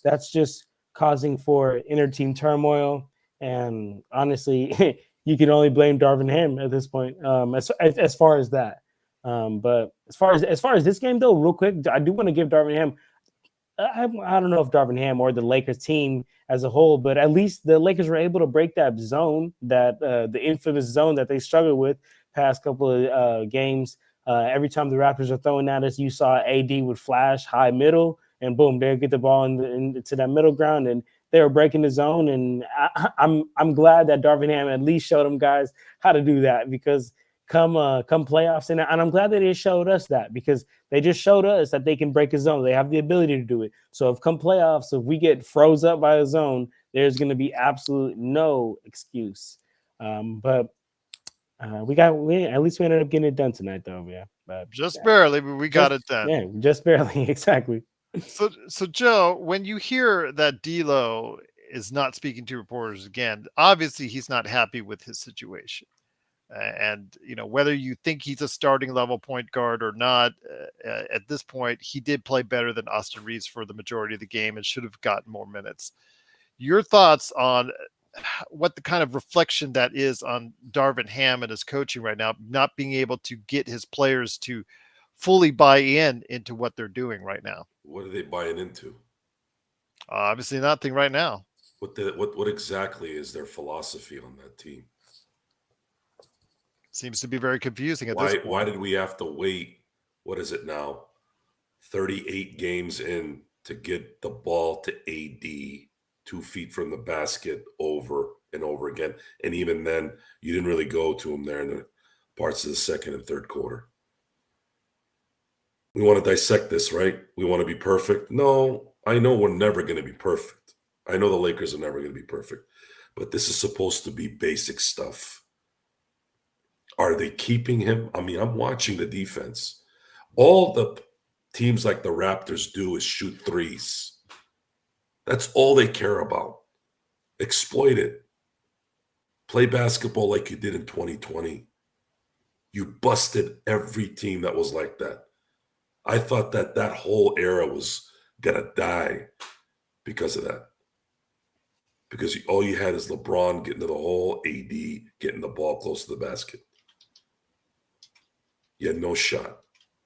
that's just causing for inner team turmoil. And honestly, you can only blame Darvin Ham at this point, as far as that. But as far as this game, though, real quick, I do want to give Darvin Ham. I don't know if Darvin Ham or the Lakers team as a whole, but at least the Lakers were able to break that zone, that the infamous zone that they struggled with past couple of games. Every time the Raptors are throwing at us, you saw AD would flash high middle, and boom, they'll get the ball into that middle ground, and they were breaking the zone. And I'm glad that Darvin Ham at least showed them guys how to do that, because come playoffs, and I'm glad that they showed us that, because they just showed us that they can break a zone. They have the ability to do it. So if come playoffs, if we get froze up by a zone, there's going to be absolute no excuse. But at least we ended up getting it done tonight, though. Yeah, but just barely, but we got it done. Yeah, just barely, exactly. So Joe, when you hear that D'Lo is not speaking to reporters again, obviously he's not happy with his situation. And, whether you think he's a starting level point guard or not, at this point, he did play better than Austin Reeves for the majority of the game and should have gotten more minutes. Your thoughts on what the kind of reflection that is on Darvin Ham and his coaching right now, not being able to get his players to fully buy into what they're doing right now? What are they buying into? Obviously nothing right now. What exactly is their philosophy on that team? Seems to be very confusing at this point. Why did we have to wait? What is it now? 38 games in to get the ball to AD 2 feet from the basket over and over again. And even then, you didn't really go to him there in the parts of the second and third quarter. We want to dissect this, right? We want to be perfect. No, I know we're never going to be perfect. I know the Lakers are never going to be perfect. But this is supposed to be basic stuff. Are they keeping him? I mean, I'm watching the defense. All the teams like the Raptors do is shoot threes. That's all they care about. Exploit it. Play basketball like you did in 2020. You busted every team that was like that. I thought that whole era was going to die because of that. Because all you had is LeBron getting to the hole, AD getting the ball close to the basket. You had no shot.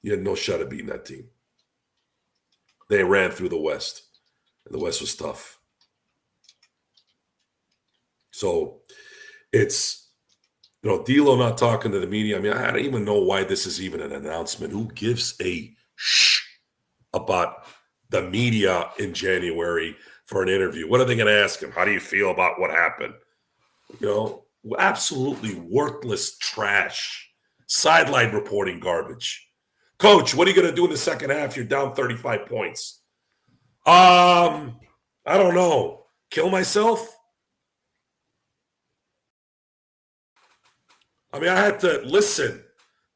You had no shot at beating that team. They ran through the West, and the West was tough. So it's, D'Lo not talking to the media. I mean, I don't even know why this is even an announcement. Who gives a shh about the media in January for an interview? What are they going to ask him? How do you feel about what happened? Absolutely worthless trash. Sideline reporting garbage. Coach, what are you going to do in the second half? You're down 35 points. I don't know. Kill myself? I mean, I had to listen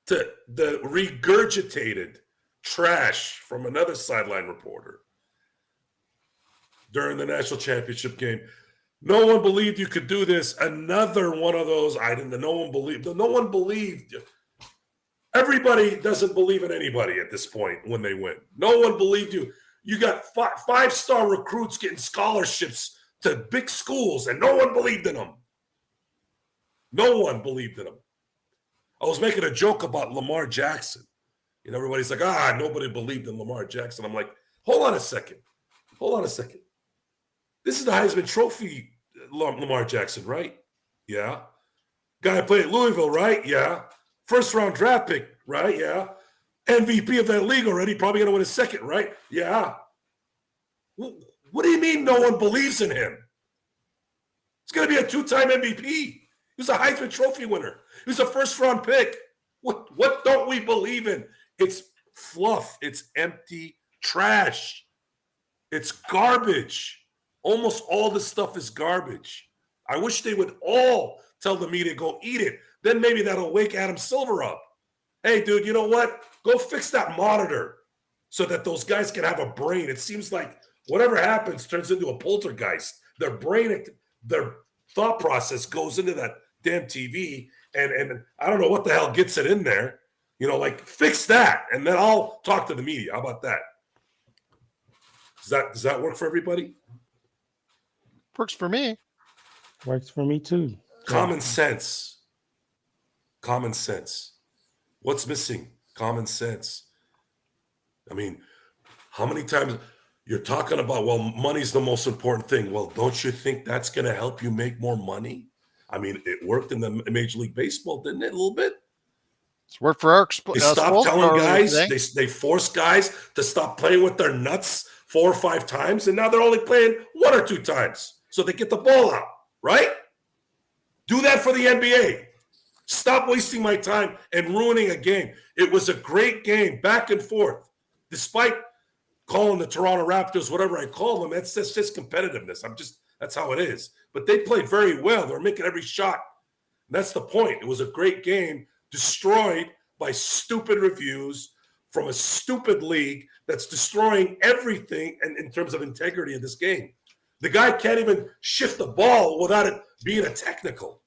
to the regurgitated trash from another sideline reporter during the national championship game. No one believed you could do this. Another one of those. No one believed. No one believed. Everybody doesn't believe in anybody at this point when they win. No one believed you. You got five-star recruits getting scholarships to big schools, and no one believed in them. No one believed in them. I was making a joke about Lamar Jackson. Everybody's like, nobody believed in Lamar Jackson. I'm like, hold on a second. This is the Heisman Trophy Lamar Jackson, right? Yeah. Guy played at Louisville, right? Yeah. First-round draft pick, right? Yeah. MVP of that league already. Probably going to win a second, right? Yeah. What do you mean no one believes in him? He's going to be a 2-time MVP. He was a Heisman Trophy winner. He was a first-round pick. What don't we believe in? It's fluff. It's empty trash. It's garbage. Almost all this stuff is garbage. I wish they would all tell the media, go eat it. Then maybe that'll wake Adam Silver up. Hey, dude, you know what? Go fix that monitor so that those guys can have a brain. It seems like whatever happens turns into a poltergeist. Their brain, their thought process goes into that damn TV, and I don't know what the hell gets it in there. Fix that, and then I'll talk to the media. How about that? Does that work for everybody? Works for me. Works for me too. Common sense. What's missing? Common sense. I mean, how many times you're talking about, well, money's the most important thing. Well, don't you think that's going to help you make more money? I mean, it worked in the Major League Baseball, didn't it, a little bit? It's worked for our They stopped telling guys, they forced guys to stop playing with their nuts 4 or 5 times, and now they're only playing 1 or 2 times so they get the ball out, right? Do that for the NBA. Stop wasting my time and ruining a game. It was a great game, back and forth. Despite calling the Toronto Raptors whatever I call them, that's just competitiveness. That's how it is. But they played very well. They were making every shot. And that's the point. It was a great game, destroyed by stupid reviews from a stupid league that's destroying everything in terms of integrity of this game. The guy can't even shift the ball without it being a technical.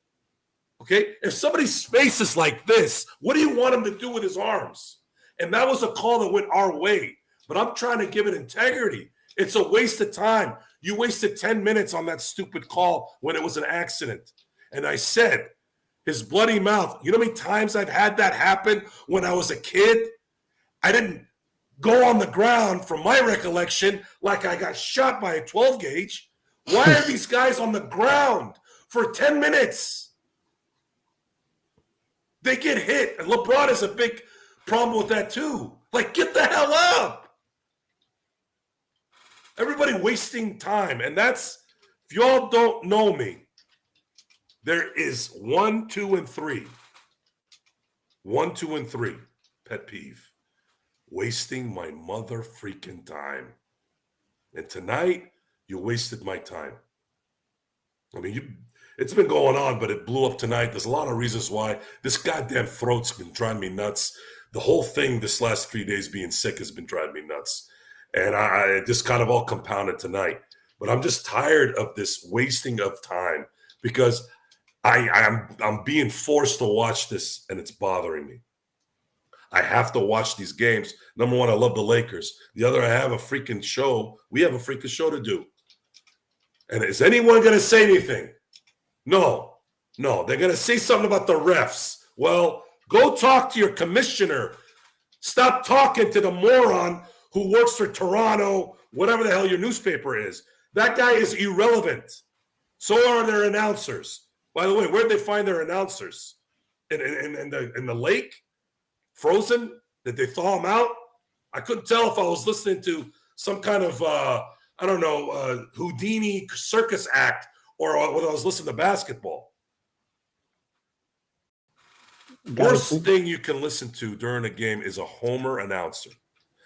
Okay? If somebody's face is like this, what do you want him to do with his arms? And that was a call that went our way. But I'm trying to give it integrity. It's a waste of time. You wasted 10 minutes on that stupid call when it was an accident. And I said, his bloody mouth. You know how many times I've had that happen when I was a kid? I didn't go on the ground, from my recollection, like I got shot by a 12 gauge. Why are these guys on the ground for 10 minutes? They get hit. And LeBron has a big problem with that too. Like, get the hell up. Everybody wasting time. And that's, if y'all don't know me, there is 1, 2, and 3. 1, 2, and 3. Pet peeve. Wasting my mother freaking time. And tonight, you wasted my time. I mean, it's been going on, but it blew up tonight. There's a lot of reasons why. This goddamn throat's been driving me nuts. The whole thing this last 3 days being sick has been driving me nuts. And I just kind of all compounded tonight. But I'm just tired of this wasting of time because I'm being forced to watch this, and it's bothering me. I have to watch these games. Number one, I love the Lakers. The other, I have a freaking show. We have a freaking show to do. And is anyone going to say anything? No. They're going to say something about the refs. Well, go talk to your commissioner. Stop talking to the moron who works for Toronto, whatever the hell your newspaper is. That guy is irrelevant. So are their announcers. By the way, where'd they find their announcers? In the lake? Frozen? Did they thaw them out? I couldn't tell if I was listening to some kind of, Houdini circus act or whether I was listening to basketball. Worst thing you can listen to during a game is a homer announcer.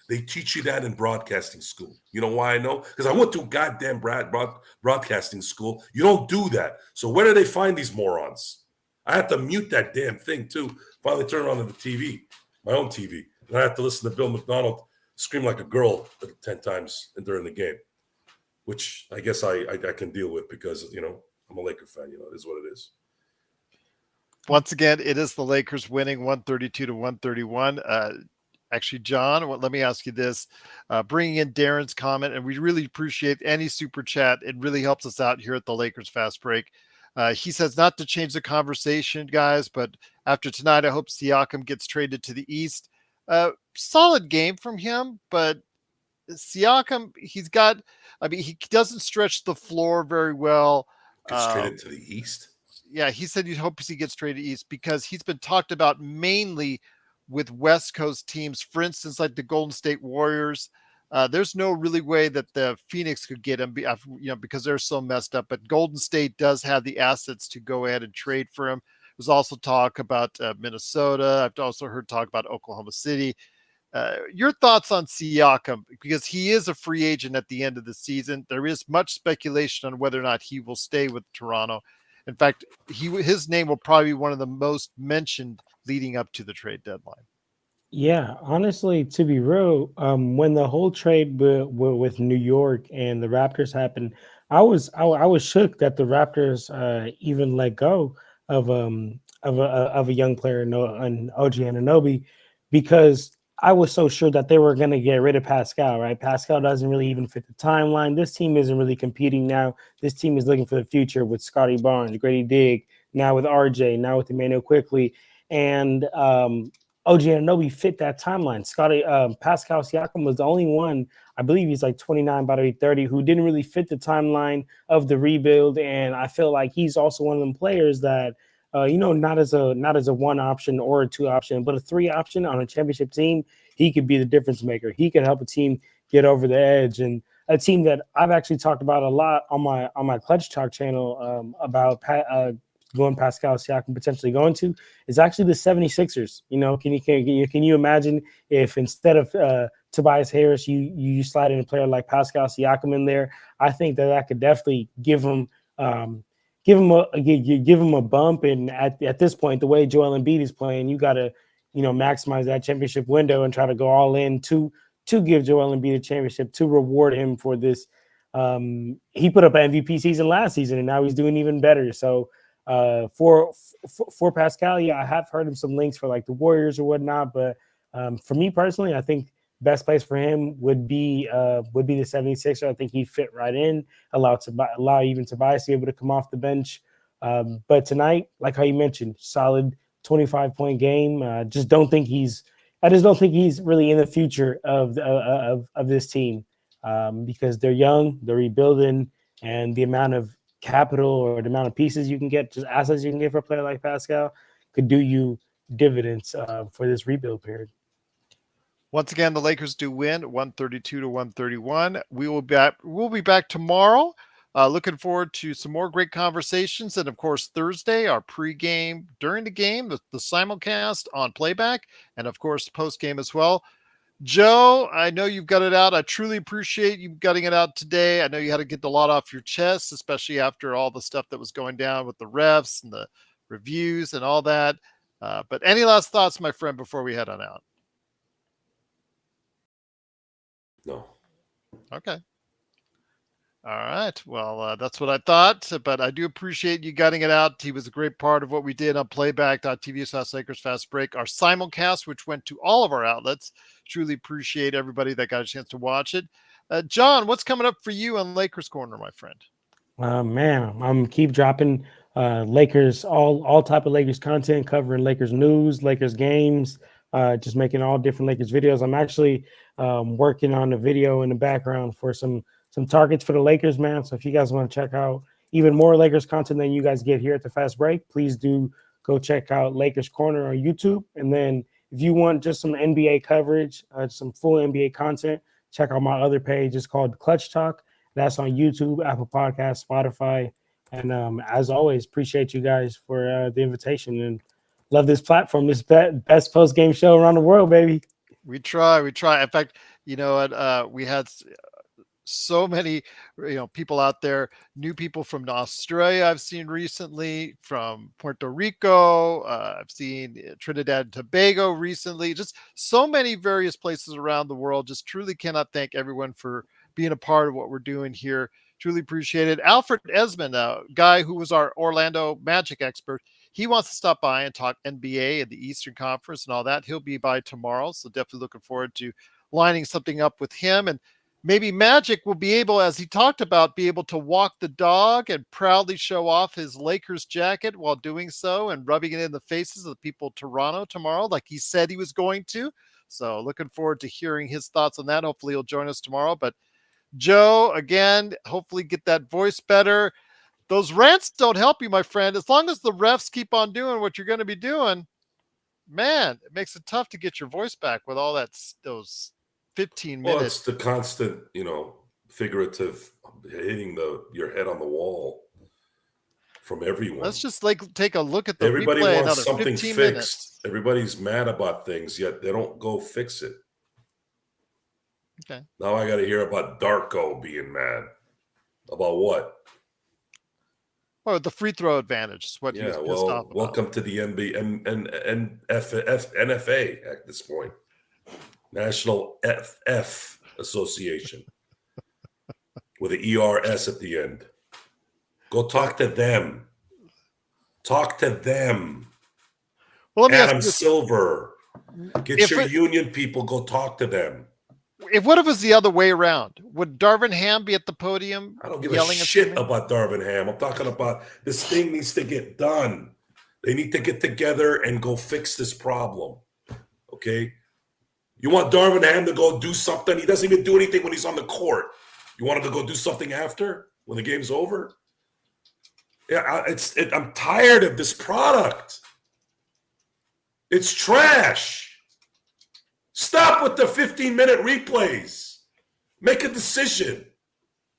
They teach you that in broadcasting school. You know why I know? Because I went to goddamn broadcasting school. You don't do that. So where do they find these morons? I had to mute that damn thing too. Finally turned on the TV, my own TV. And I had to listen to Bill McDonald scream like a girl 10 times during the game, which I guess I can deal with because, I'm a Laker fan. It is what it is. Once again, it is the Lakers winning 132-131. Actually, John, let me ask you this. Bringing in Darren's comment, and we really appreciate any super chat. It really helps us out here at the Lakers Fast Break. He says not to change the conversation, guys, but after tonight, I hope Siakam gets traded to the East. Solid game from him, but Siakam, he doesn't stretch the floor very well. Gets traded to the East? Yeah, he said he hopes he gets traded East because he's been talked about mainly with West Coast teams, for instance, like the Golden State Warriors. There's no really way that the Phoenix could get him, because they're so messed up. But Golden State does have the assets to go ahead and trade for him. There's also talk about Minnesota. I've also heard talk about Oklahoma City. Your thoughts on Siakam, because he is a free agent at the end of the season. There is much speculation on whether or not he will stay with Toronto. In fact, his name will probably be one of the most mentioned leading up to the trade deadline. Yeah, honestly, to be real, when the whole trade with New York and the Raptors happened, I was shook that the Raptors even let go of a young player, OG Anunoby, because I was so sure that they were going to get rid of Pascal. Right, Pascal doesn't really even fit the timeline. This team isn't really competing now. This team is looking for the future with Scotty Barnes, Grady Digg, now with RJ, now with Emmanuel Quickley, and OG Anunoby fit that timeline. Pascal Siakam was the only one, I believe he's like 29, about to be 30, who didn't really fit the timeline of the rebuild. And I feel like he's also one of them players that, not as a one option or a two option, but a three option on a championship team. He could be the difference maker. He could help a team get over the edge. And a team that I've actually talked about a lot on my Clutch Talk channel about going Pascal Siakam potentially going to is actually the 76ers. Can you imagine if instead of Tobias Harris, you slide in a player like Pascal Siakam in there? I think that could definitely give him a bump. And at this point, the way Joel Embiid is playing, you got to maximize that championship window and try to go all in to give Joel Embiid a championship, to reward him for this. He put up an MVP season last season, and now he's doing even better. So For Pascal, yeah, I have heard of some links for like the Warriors or whatnot, but for me personally, I think best place for him would be the 76ers. I think he'd fit right in, allow even Tobias to be able to come off the bench. But tonight, like how you mentioned, solid 25-point game. I just don't think he's really in the future of this team because they're young, they're rebuilding, and the amount of capital or the amount of pieces you can get, just assets you can get for a player like Pascal, could do you dividends for this rebuild period. Once again, the Lakers do win 132 to 131. We'll be back tomorrow. Looking forward to some more great conversations. And of course, Thursday, our pregame during the game, the simulcast on playback, and of course, postgame as well. Joe, I know you've got it out. I truly appreciate you getting it out today. I know you had to get a lot off your chest, especially after all the stuff that was going down with the refs and the reviews and all that. But any last thoughts, my friend, before we head on out? No. Okay. All right. Well, that's what I thought, but I do appreciate you getting it out. He was a great part of what we did on playback.tv/Lakers Fast Break, our simulcast, which went to all of our outlets. Truly appreciate everybody that got a chance to watch it. John, what's coming up for you on Lakers Corner, my friend? Man, I'm keep dropping Lakers, all type of Lakers content, covering Lakers news, Lakers games, just making all different Lakers videos. I'm actually working on a video in the background for some targets for the Lakers, man. So if you guys want to check out even more Lakers content than you guys get here at the Fast Break, please do go check out Lakers Corner on YouTube. And then if you want just some NBA coverage, some full NBA content, check out my other page. It's called Clutch Talk. That's on YouTube, Apple Podcasts, Spotify. And as always, appreciate you guys for the invitation and love this platform. This best post-game show around the world, baby. We try. In fact, we had so many, people out there, new people from Australia I've seen recently, from Puerto Rico. I've seen Trinidad and Tobago recently, just so many various places around the world. Just truly cannot thank everyone for being a part of what we're doing here. Truly appreciate it. Alfred Esmond, a guy who was our Orlando Magic expert, he wants to stop by and talk NBA and the Eastern Conference and all that. He'll be by tomorrow. So definitely looking forward to lining something up with him. And maybe Magic will be able, as he talked about, be able to walk the dog and proudly show off his Lakers jacket while doing so and rubbing it in the faces of the people of Toronto tomorrow, like he said he was going to. So looking forward to hearing his thoughts on that. Hopefully he'll join us tomorrow. But Joe, again, hopefully get that voice better. Those rants don't help you, my friend. As long as the refs keep on doing what you're going to be doing, man, it makes it tough to get your voice back with all those 15 minutes. Well, it's the constant, figurative hitting your head on the wall from everyone. Let's just take a look at the Everybody replay. wants Another something 15 fixed. minutes. Everybody's mad about things, yet they don't go fix it. Okay. Now I got to hear about Darko being mad. About what? Well, the free throw advantage is what he was pissed off about. Welcome to the NBA and NFA at this point. National FF Association with an ERS at the end. Go talk to them. Talk to them. Well, let me Adam ask you, Silver. Get your union people. Go talk to them. What if it was the other way around? Would Darvin Ham be at the podium? I don't give a shit about Darvin Ham. I'm talking about this thing needs to get done. They need to get together and go fix this problem. Okay? You want Darvin Ham to go do something? He doesn't even do anything when he's on the court. You want him to go do something after when the game's over? Yeah, I'm tired of this product. It's trash. Stop with the 15-minute replays. Make a decision.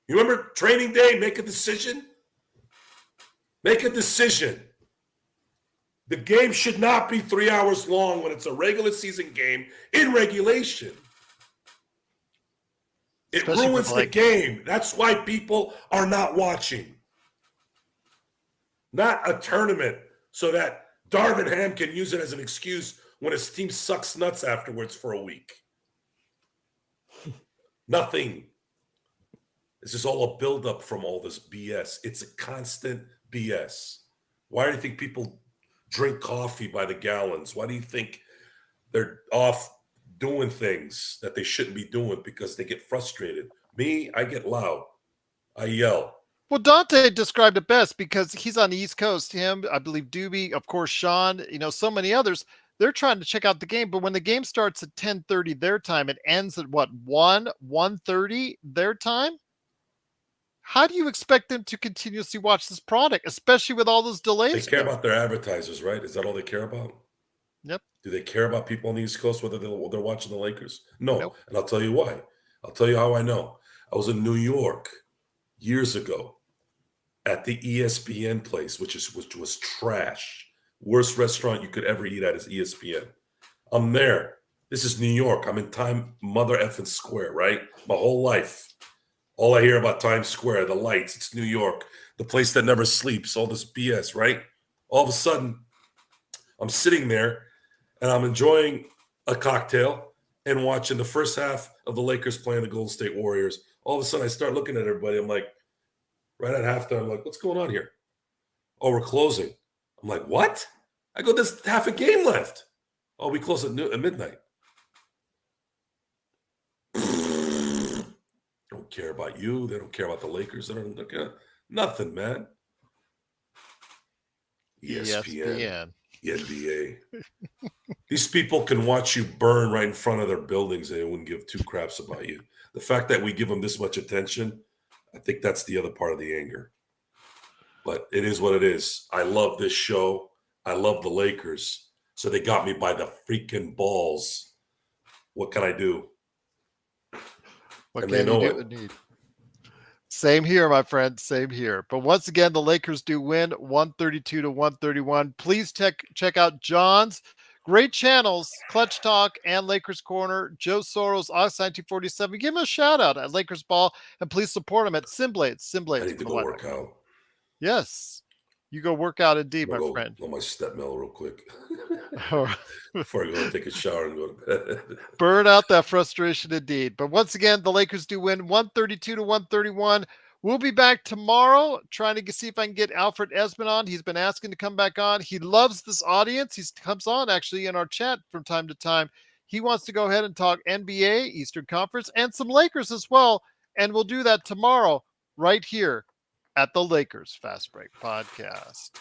You remember training day? Make a decision. Make a decision. The game should not be 3 hours long when it's a regular season game in regulation. It ruins the game. That's why people are not watching. Not a tournament so that Darvin Ham can use it as an excuse when his team sucks nuts afterwards for a week. Nothing. This is all a buildup from all this BS. It's a constant BS. Why do you think people drink coffee by the gallons? Why do you think they're off doing things that they shouldn't be doing because they get frustrated? Me, I get loud. I yell. Well, Dante described it best because he's on the East Coast. Him, I believe Doobie, of course, Sean, so many others. They're trying to check out the game, but when the game starts at 10:30 their time, it ends at what, 1:30 their time? How do you expect them to continuously watch this product, especially with all those They delays care occurring? about their advertisers, right? Is that all they care about? Yep. Do they care about people on the East Coast, whether they're watching the Lakers? No. Nope. And I'll tell you why. I'll tell you how I know. I was in New York years ago at the ESPN place, which was trash. Worst restaurant you could ever eat at is ESPN. I'm there. This is New York. I'm in Mother effing Square, right? My whole life. All I hear about Times Square, the lights, it's New York, the place that never sleeps, all this BS, right? All of a sudden, I'm sitting there and I'm enjoying a cocktail and watching the first half of the Lakers playing the Golden State Warriors. All of a sudden, I start looking at everybody. I'm like, right at halftime, I'm like, what's going on here? Oh, we're closing. I'm like, what? I go, there's half a game left. Oh, we close at midnight. They don't care about you. They don't care about the Lakers. They don't care. Nothing, man. ESPN, NBA. These people can watch you burn right in front of their buildings and they wouldn't give two craps about you. The fact that we give them this much attention, I think that's the other part of the anger. But it is what it is. I love this show. I love the Lakers. So they got me by the freaking balls. What can I do? What And can they know you do? it. Indeed. Same here, my friend. Same here. But once again, the Lakers do win 132 to 131. Please check out John's great channels, Clutch Talk and Lakers Corner, Joe Soros, Ox 1947. Give him a shout out at Lakers Ball and please support him at Simblades. I Simblades need for to the go white. work out. Yes. You go work out indeed, I'm my gonna friend. go on my step mill real quick All right. before I go and take a shower and go to bed. Burn out that frustration indeed. But once again, the Lakers do win 132 to 131. We'll be back tomorrow trying to see if I can get Alfred Esmond on. He's been asking to come back on. He loves this audience. He comes on actually in our chat from time to time. He wants to go ahead and talk NBA, Eastern Conference, and some Lakers as well. And we'll do that tomorrow right here at the Lakers Fast Break Podcast.